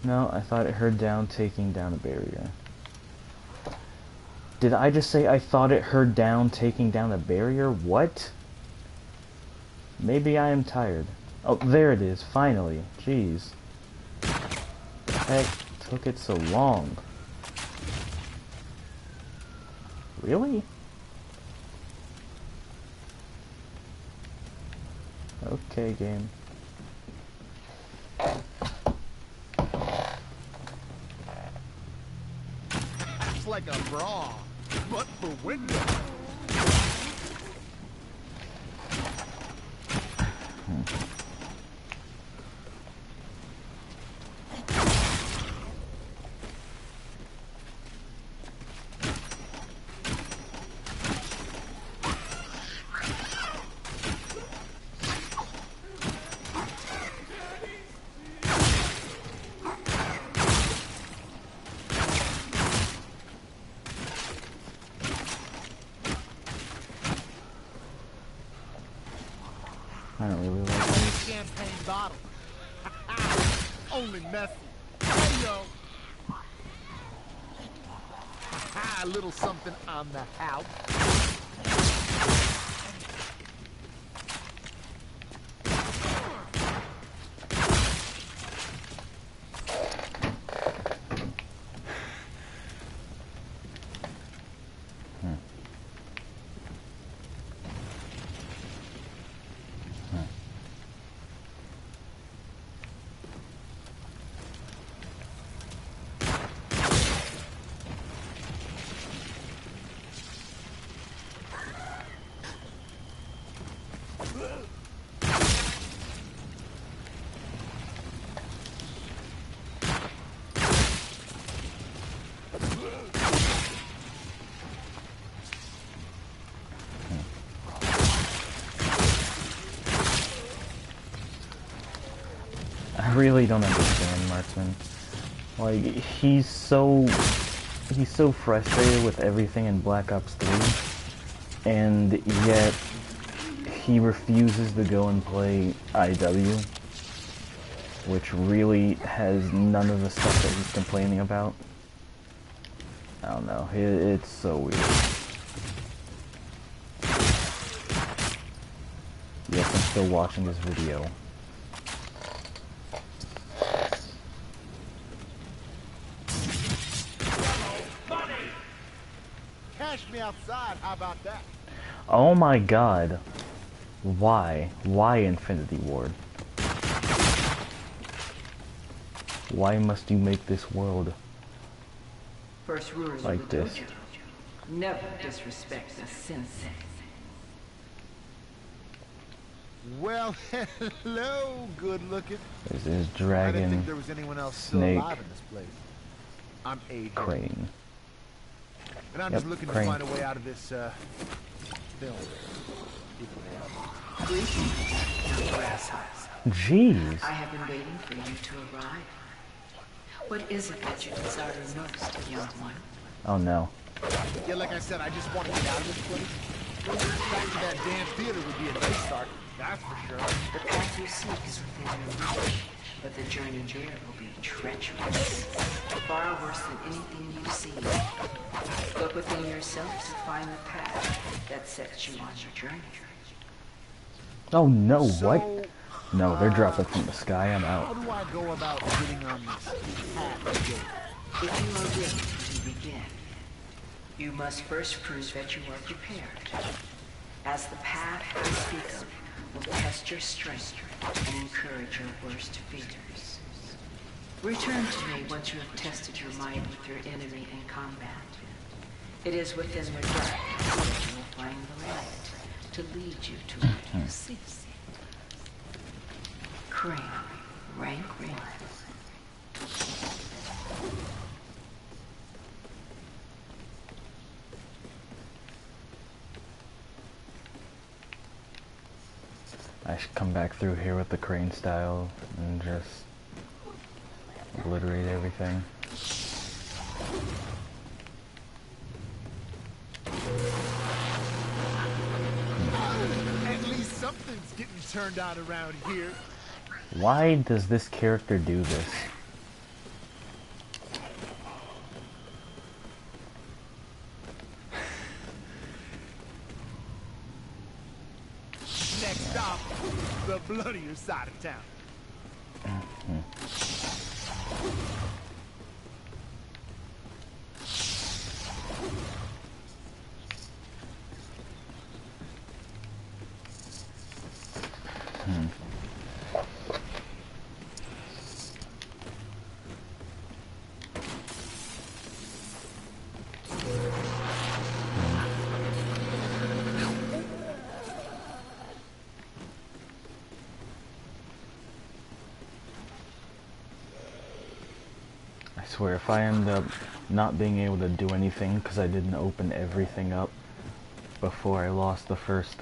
No, I thought it heard down taking down a barrier. Did I just say I thought it heard down taking down a barrier? What? Maybe I am tired. Oh, there it is, finally. Jeez. The heck took it so long? Really? Okay, game. It's like a bra, but for windows. I don't really like this. Champagne bottle. Only messy. Hey, yo. A little something on the house. I really don't understand Marksman. Like, he's so frustrated with everything in Black Ops 3, and yet he refuses to go and play IW, which really has none of the stuff that he's complaining about. I don't know, it's so weird. Yes, I'm still watching this video. Cash me outside, how about that? Oh my god. Why? Why Infinity Ward? Why must you make this world First rule like of the this? dojo. Never disrespect a sensei. Well, hello, good looking. This is I didn't Dragon, think there was anyone else still Snake, alive in this place. I'm AJ. Crane. And I'm Yep, just looking Crane. to find a way out of this, film. Greetings, grasshoppers. Jeez. I have been waiting for you to arrive. What is it that you desire most, young one? Oh no. Yeah, like I said, I just want to get out of this place. Back to that damn theater would be a nice start, that's for sure. The path you seek is within your reach, but the journey there will be treacherous. Far worse than anything you see. Look within yourself to find the path that sets you on your journey. Oh no, So, what? No, they're dropping from the sky, I'm How out. do I go about getting on this path again? If you are ready to begin, you must first prove that you are prepared, as the path I speak of will test your strength and encourage your worst fears. Return to me once you have tested your might with your enemy in combat. It is within the dark that you will find the light to lead you to what you seek. Crane, rank 1. I should come back through here with the crane style and just obliterate everything. At least something's getting turned on around here. Why does this character do this? Next stop, the bloodier side of town. I swear, if I end up not being able to do anything because I didn't open everything up before I lost the first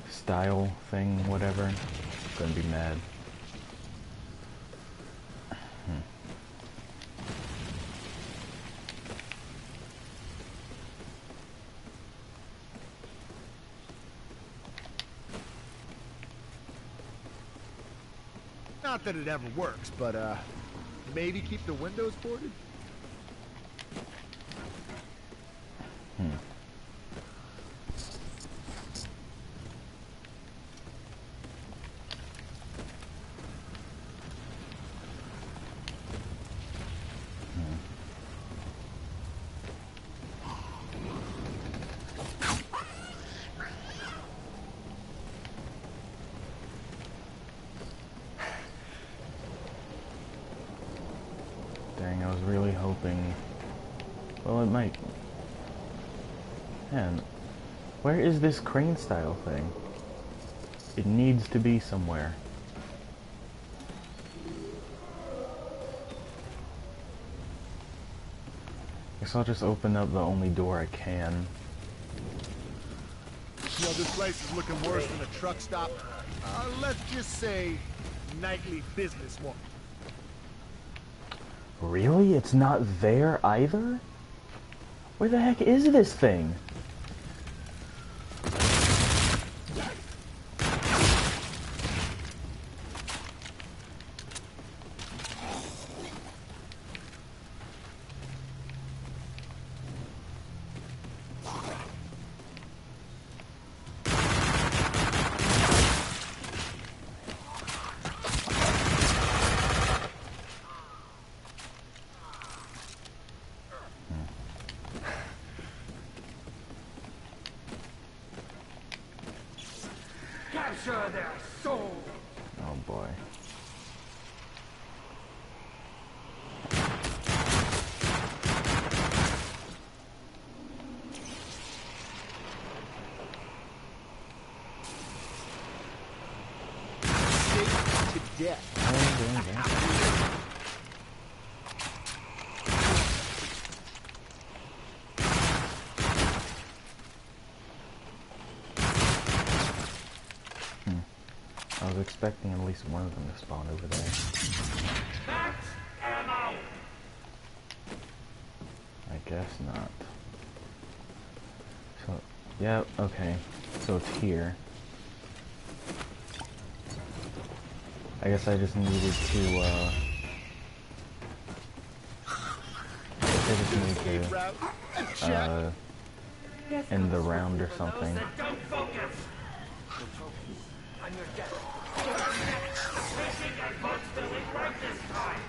style thing, whatever, I'm gonna be mad. Not that it ever works, but maybe keep the windows boarded? Dang, I was really hoping... Well, it might... Man, where is this crane style thing? It needs to be somewhere. Guess I'll just open up the only door I can. You know, this place is looking worse than a truck stop. Let's just say nightly business one. Really? It's not there either? Where the heck is this thing? Capture their soul! Oh boy. To death. I was expecting at least one of them to spawn over there. Max ammo! I guess not. So, yeah, okay. So it's here. I guess I just needed to, end the round or something. Don't focus! On your death. Fishing and boats filling right this time!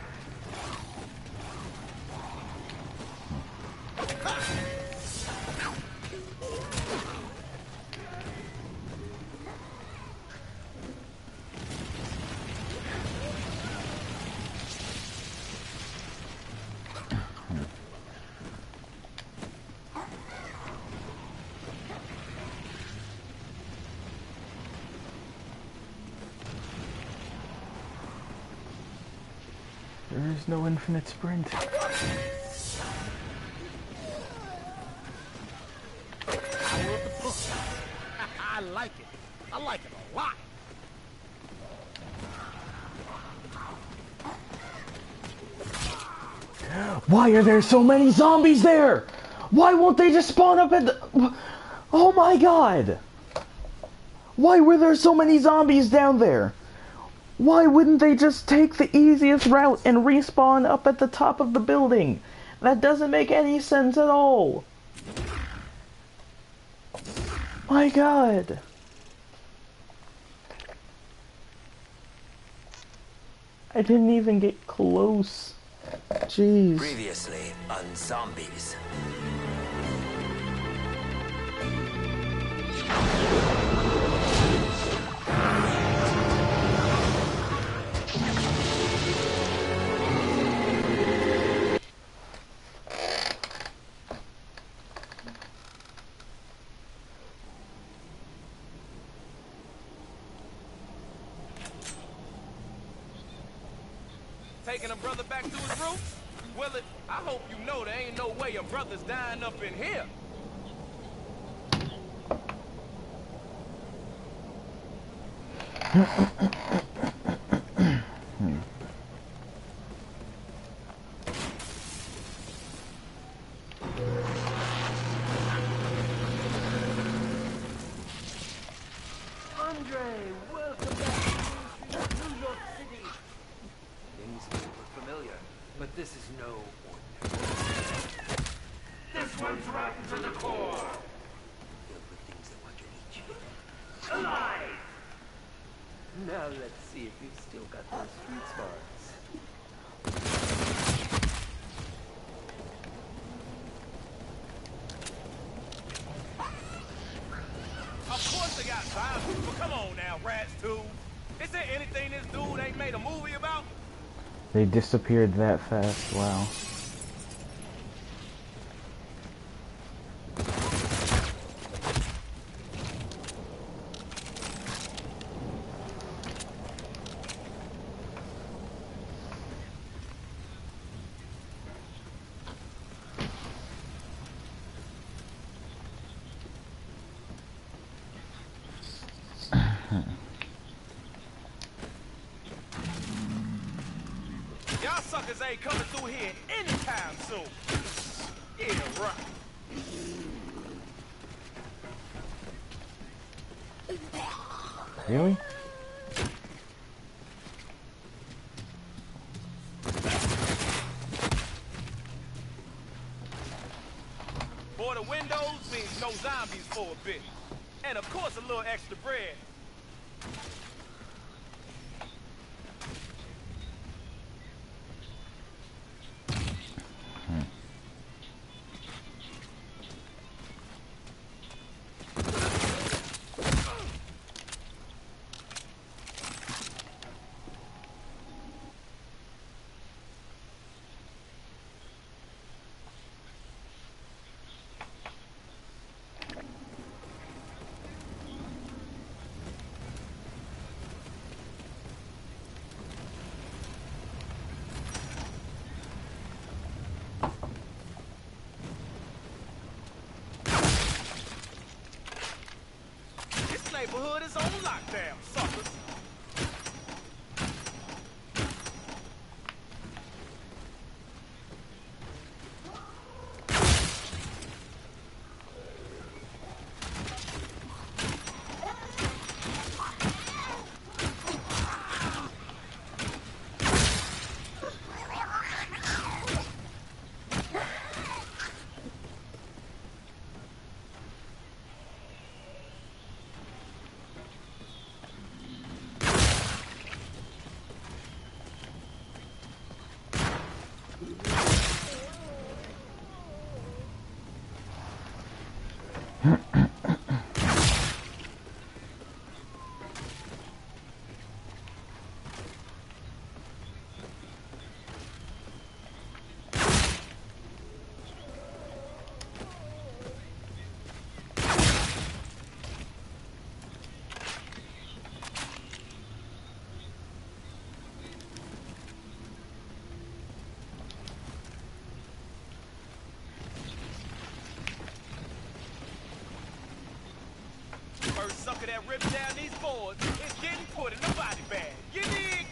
There is no infinite sprint. I like it. I like it a lot. Why are there so many zombies there? Why won't they just spawn up at the... Oh my god! Why were there so many zombies down there? Why wouldn't they just take the easiest route and respawn up at the top of the building? That doesn't make any sense at all. My god. I didn't even get close. Jeez. Previously on Zombies. Taking a brother back to his roots? Well, I hope you know there ain't no way your brother's dying up in here. Andre, welcome back to New York City. Names may look familiar, but this is no ordinary. This one's rotten to the core. Filled with things that want to eat you. Alive! Now let's see if you've still got those street smarts. Of course they got zombies, but come on now, rats too. Is there anything this dude ain't made a movie about? They disappeared that fast, wow. Y'all suckers ain't coming through here anytime soon. Yeah, right. Really? For the windows means no zombies for a bit. And of course a little extra bread. Neighborhood is on lockdown, suckers. rip down these boards is getting put in the body bag. You dig?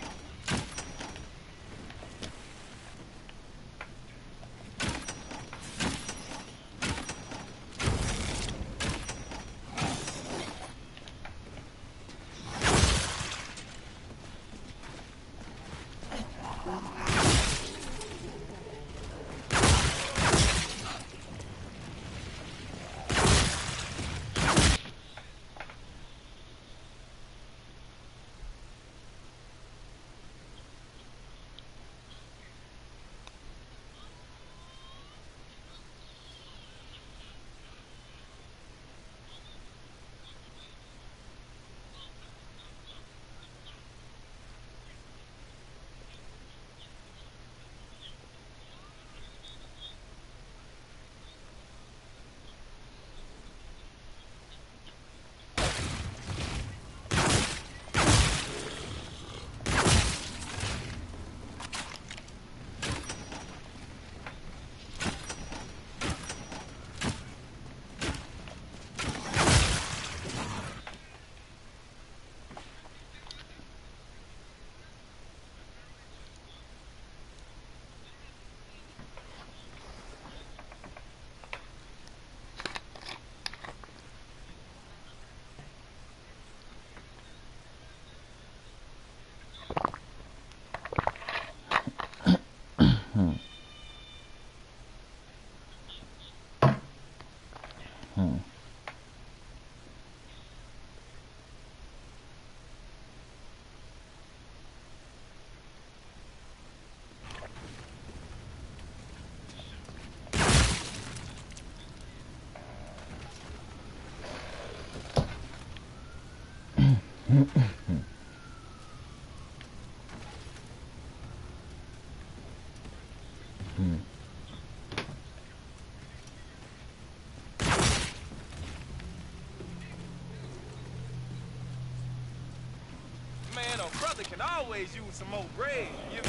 Man, a brother can always use some more bread. You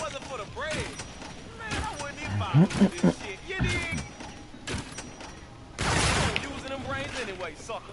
wasn't for the bread. Man, I wouldn't even bother with this shit. You dig? You using them brains anyway, sucker.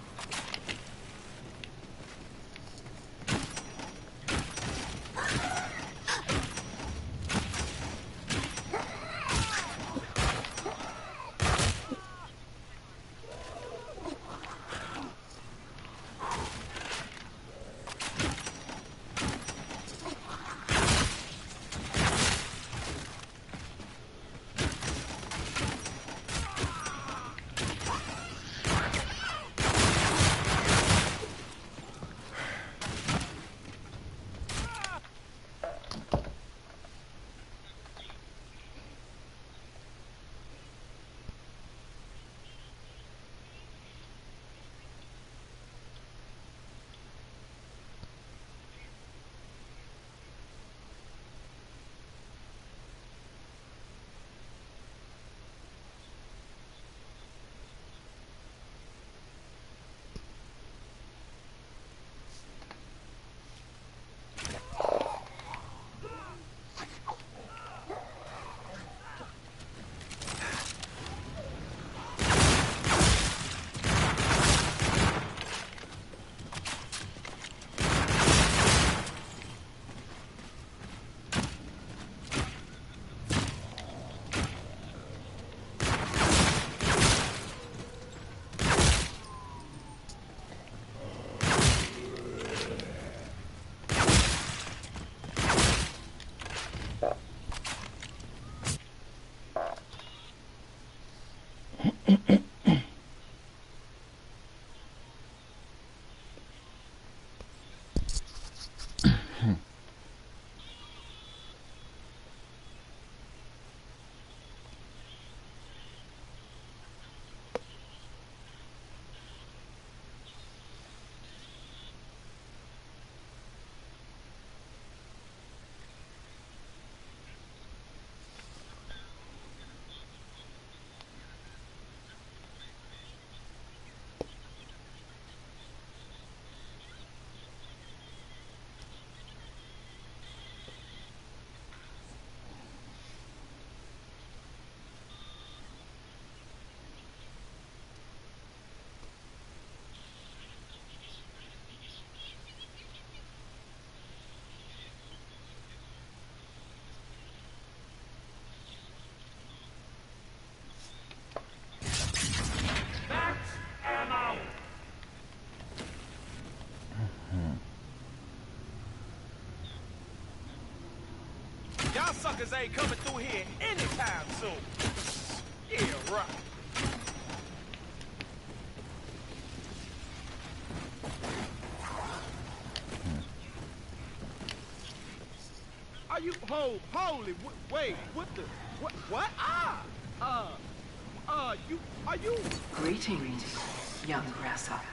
Y'all suckers ain't coming through here anytime soon. Yeah, right. Are you holy? Wait, what the? What? Are you? Greetings, young grasshopper.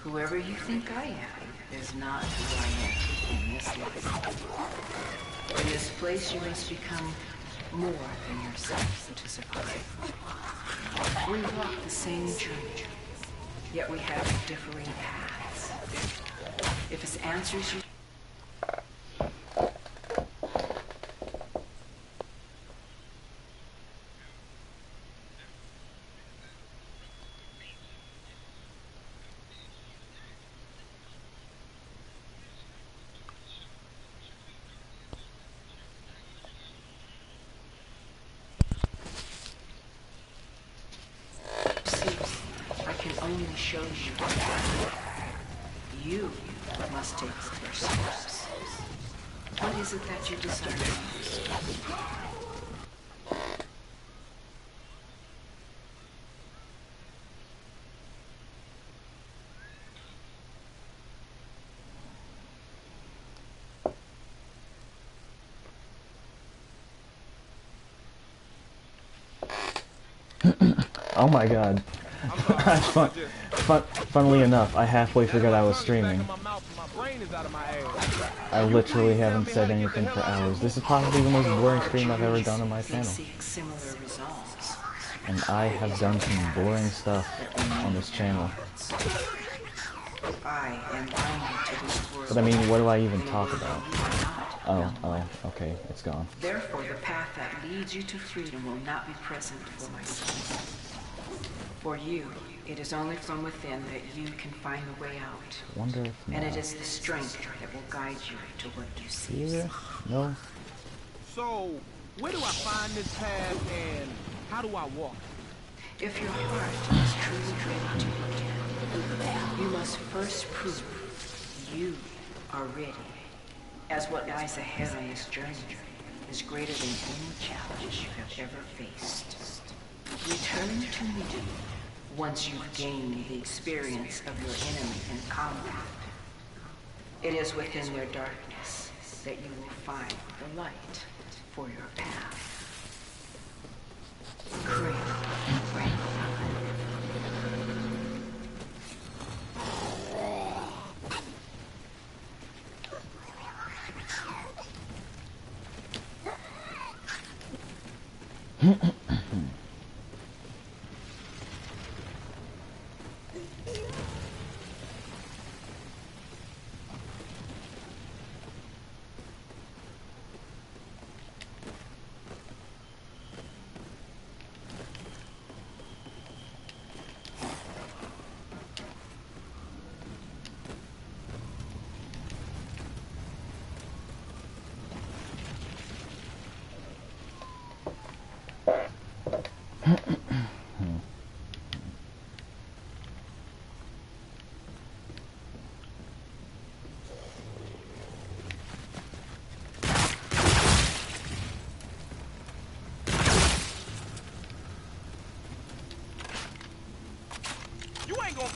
Whoever you think I am is not who I am in this life. In this place, you must become more than yourself to survive. We walk the same journey, yet we have differing paths. If it's answers you I can only show you the path. You must take the first steps. What is it that you desire most? Oh my god. Funnily enough, I halfway forgot I was streaming. I literally haven't said anything for hours. This is possibly the most boring stream I've ever done on my channel. And I have done some boring stuff on this channel. But I mean, what do I even talk about? Oh, okay, it's gone. Therefore, the path that leads you to freedom will not be present for myself. For you, it is only from within that you can find the way out. Wonder if and it is the strength that will guide you to what you see. Either? No. So, where do I find this path and how do I walk? If your heart is truly ready to begin, you must first prove you are ready. As what lies ahead on this journey is greater than any challenge you have ever faced. Return to me once you've gained the experience of your enemy in combat. It is within their darkness that you will find the light for your path.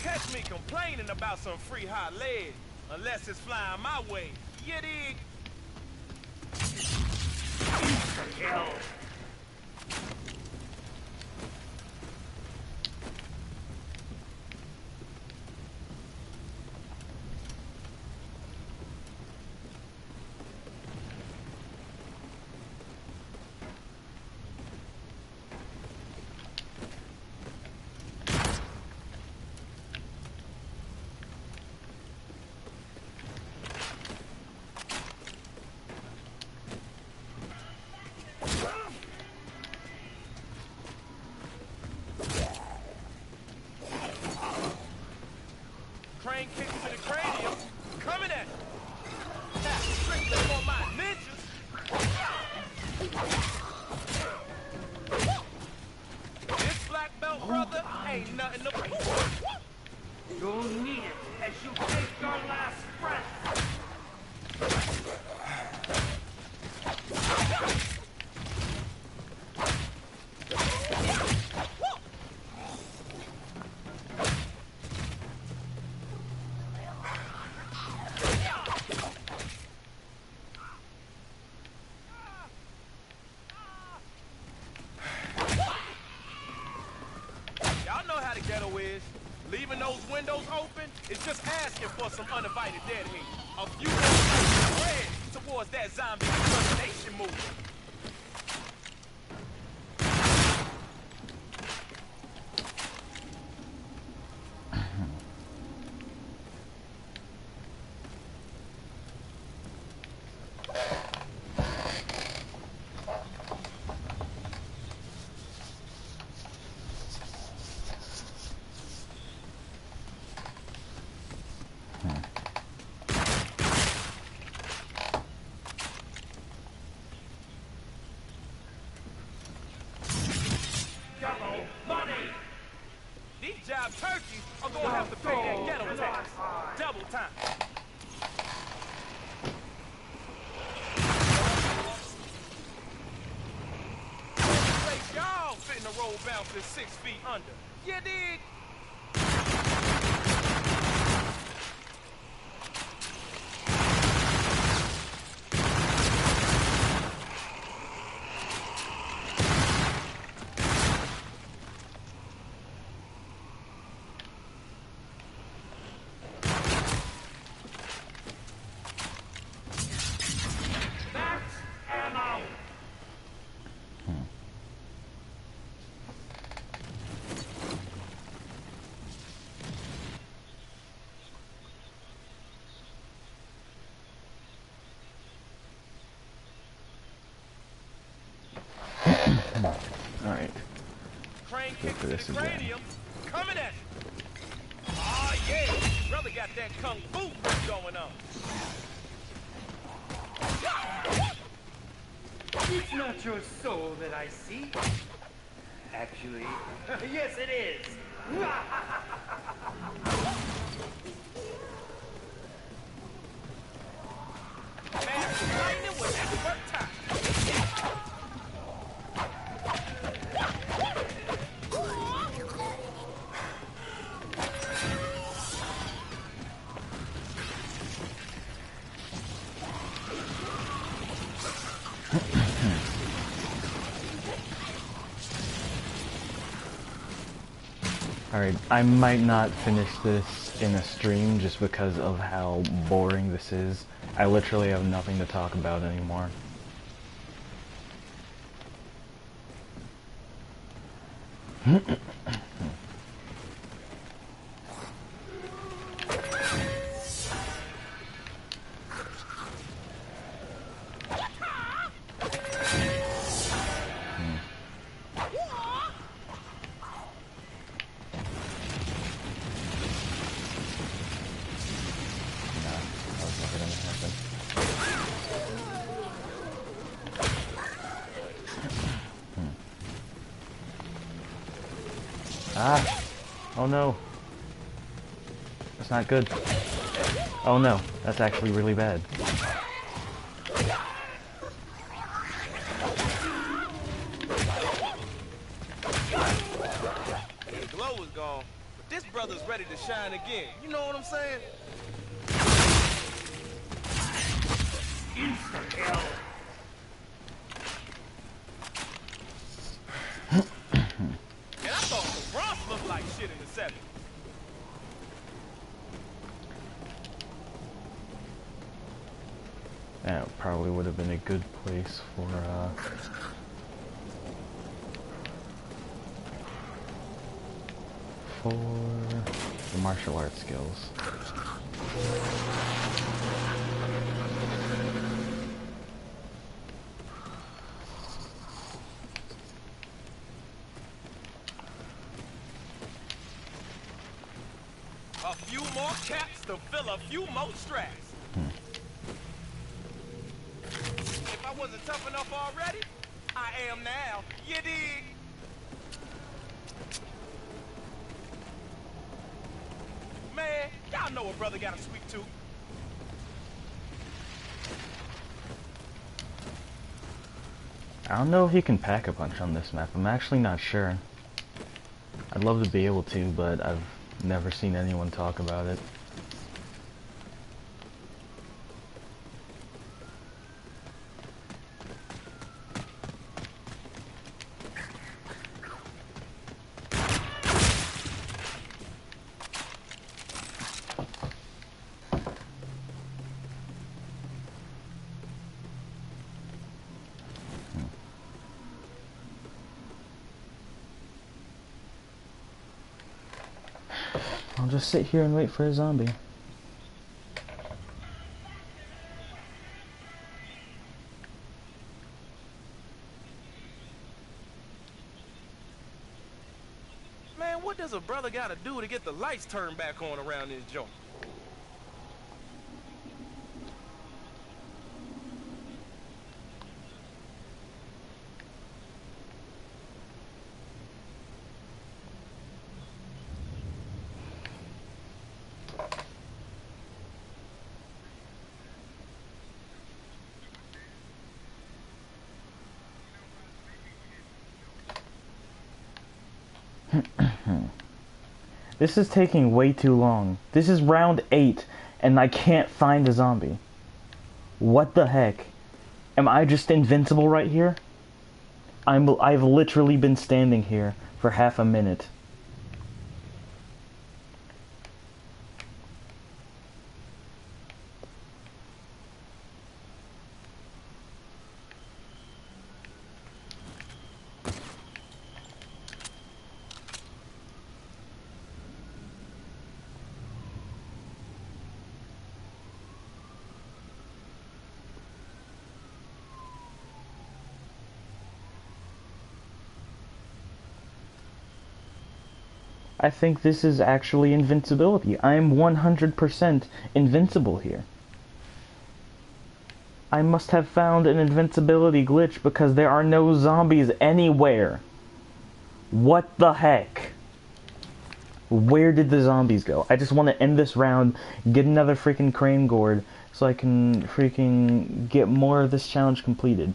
Catch me complaining about some free hot lead unless it's flying my way. You dig? Kill. know is, leaving those windows open is just asking for some uninvited dead heat. A few more bread towards that zombie extermination movement. Turkeys are gonna have to pay that ghetto tax. Double time. Place y'all fitting to roll bounces 6 feet under. You dig? Alright. Crane Go kick for to this the again. cranium. Coming at you. Oh yeah. Brother got that kung fu going on. It's not your soul that I see. Actually, yes it is. Master lightning with expert time. Alright, I might not finish this in a stream just because of how boring this is. I literally have nothing to talk about anymore. Ah! Oh no! That's not good. Oh no, that's actually really bad. The glow is gone, but this brother's ready to shine again. You know what I'm saying? Insta-kill. And I thought the Bronx looked like shit in the 70s. That probably would have been a good place for the martial arts skills. A few more caps to fill a few more straps. If I wasn't tough enough already, I am now. You dig? Man, y'all know a brother got a sweet tooth. I don't know if you can pack a punch on this map. I'm actually not sure. I'd love to be able to, but I've never seen anyone talk about it. I'll just sit here and wait for a zombie. Man, what does a brother gotta do to get the lights turned back on around this joint? This is taking way too long. This is round 8, and I can't find a zombie. What the heck? Am I just invincible right here? I've literally been standing here for half a minute. I think this is actually invincibility. I am 100% invincible here. I must have found an invincibility glitch because there are no zombies anywhere. What the heck? Where did the zombies go? I just want to end this round, get another freaking crane gourd, so I can freaking get more of this challenge completed.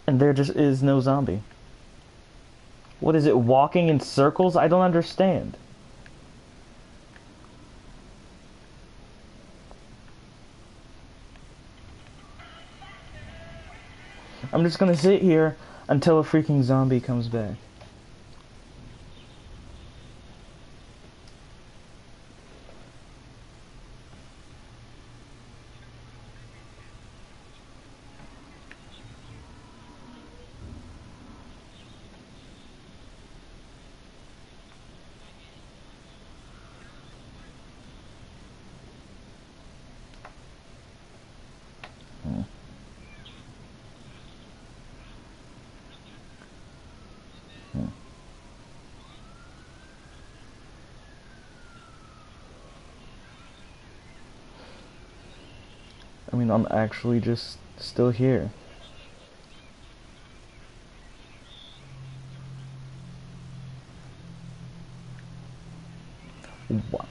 And there just is no zombie. What is it, walking in circles? I don't understand. I'm just gonna sit here until a freaking zombie comes back. I mean, I'm actually just still here. What?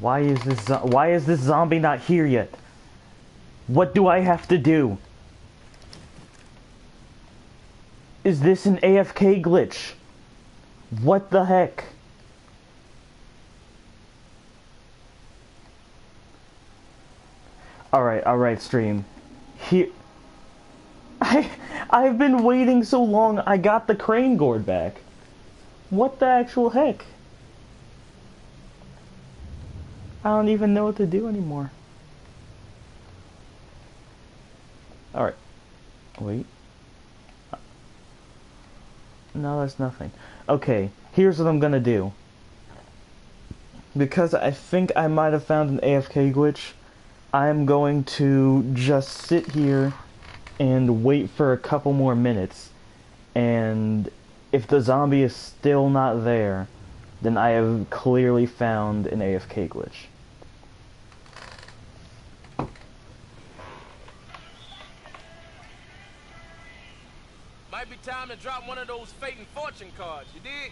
Why is this zombie not here yet? What do I have to do? Is this an AFK glitch? What the heck? Alright, stream. Here... I've been waiting so long, I got the crane gourd back. What the actual heck? I don't even know what to do anymore. Alright. Wait. No, that's nothing. Okay, here's what I'm gonna do. Because I think I might have found an AFK glitch, I'm going to just sit here and wait for a couple more minutes. And if the zombie is still not there, then I have clearly found an AFK glitch. Might be time to drop one of those fate and fortune cards, you dig?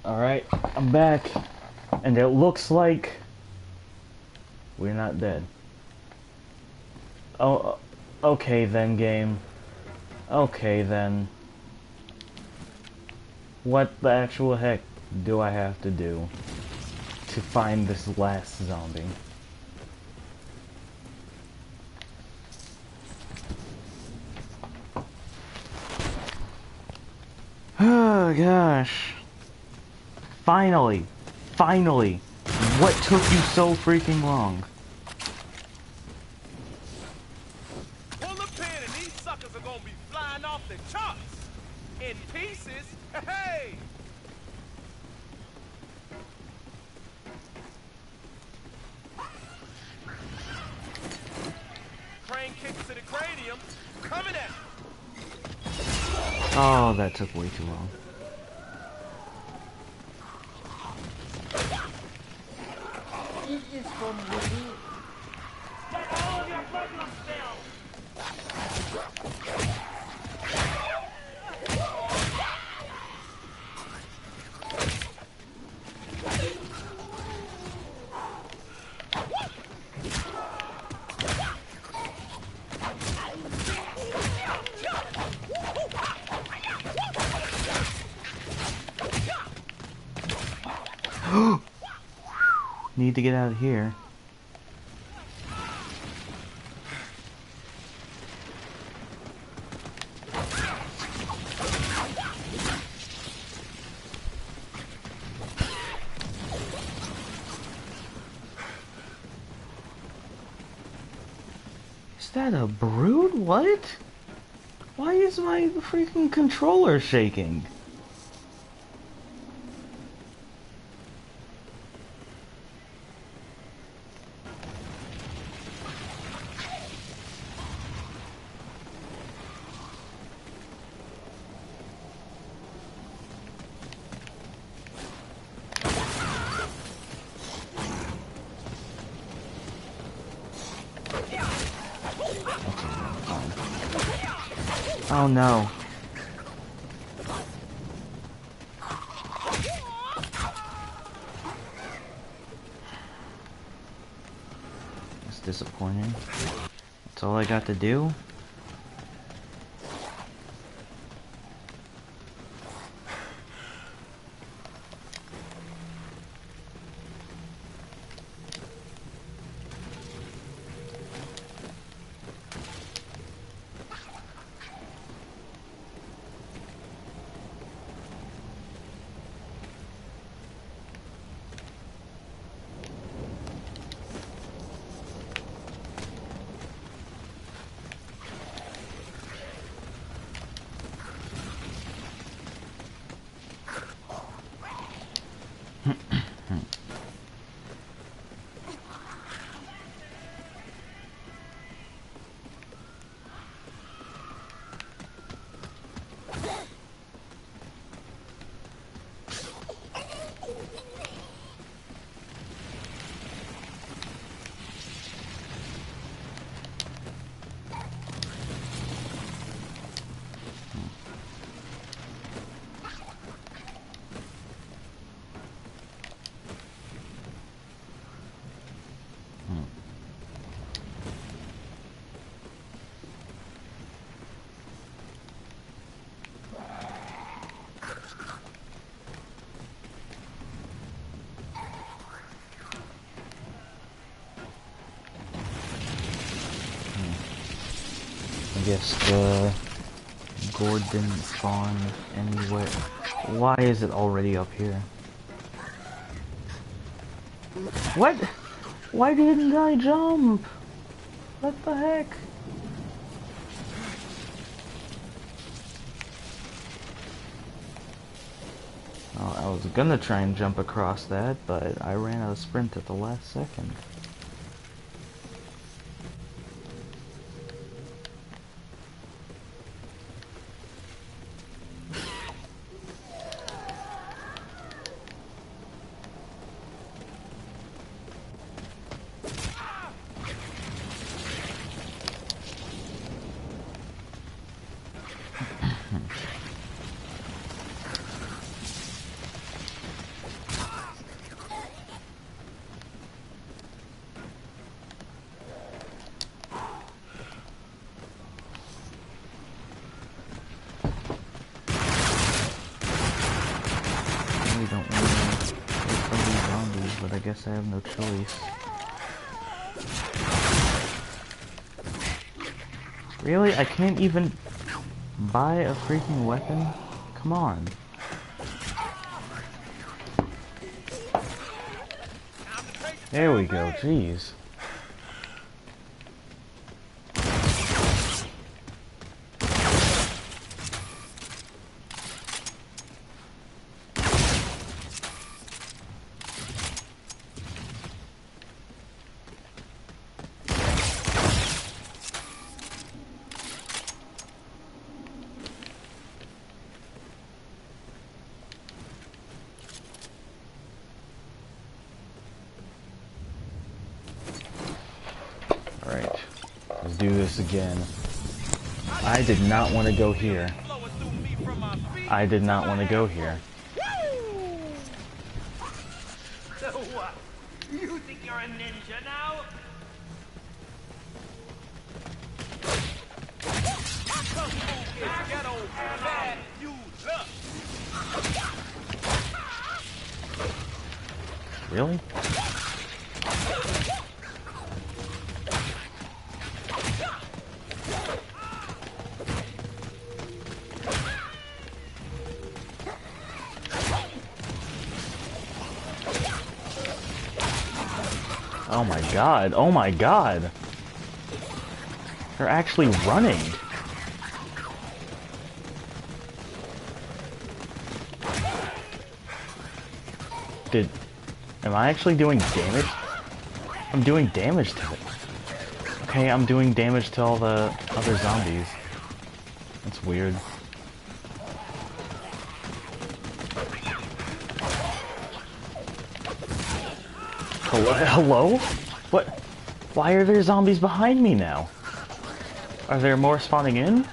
Alright, I'm back. And it looks like we're not dead. Oh, okay then, game. Okay then. What the actual heck do I have to do to find this last zombie? Oh gosh. Finally! Finally! What took you so freaking long? Pull the pin and these suckers are gonna be flying off the charts. In pieces. Hey! Crane kicks to the cranium. Coming at you. Oh, that took way too long. It is from within. Get all of your problems down. Need to get out of here. Is that a brood? What? Why is my freaking controller shaking? Oh no. That's disappointing. That's all I got to do? I guess the gourd didn't spawn anywhere. Why is it already up here? What? Why didn't I jump? What the heck? Oh, I was gonna try and jump across that, but I ran out of sprint at the last second. really don't want to wait for these zombies, but I guess I have no choice. Really? I can't even buy a freaking weapon? Come on. There we go, jeez. Alright, let's do this again. I did not want to go here. I did not want to go here. So what? You think you're a ninja now? Really? Oh my god, oh my god! They're actually running! Am I actually doing damage? I'm doing damage to it. Okay, I'm doing damage to all the other zombies. That's weird. Hello? What? Why are there zombies behind me now? Are there more spawning in?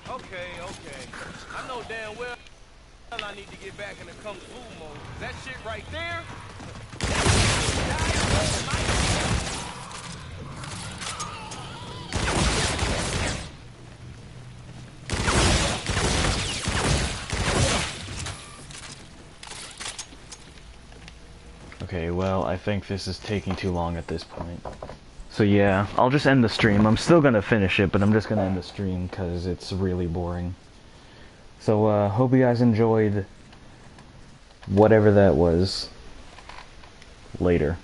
Okay. I know damn well I need to get back in the kung fu mode. That shit right there. Okay, well, I think this is taking too long at this point. So yeah, I'll just end the stream. I'm still gonna finish it, but I'm just gonna end the stream because it's really boring. So, hope you guys enjoyed whatever that was. Later.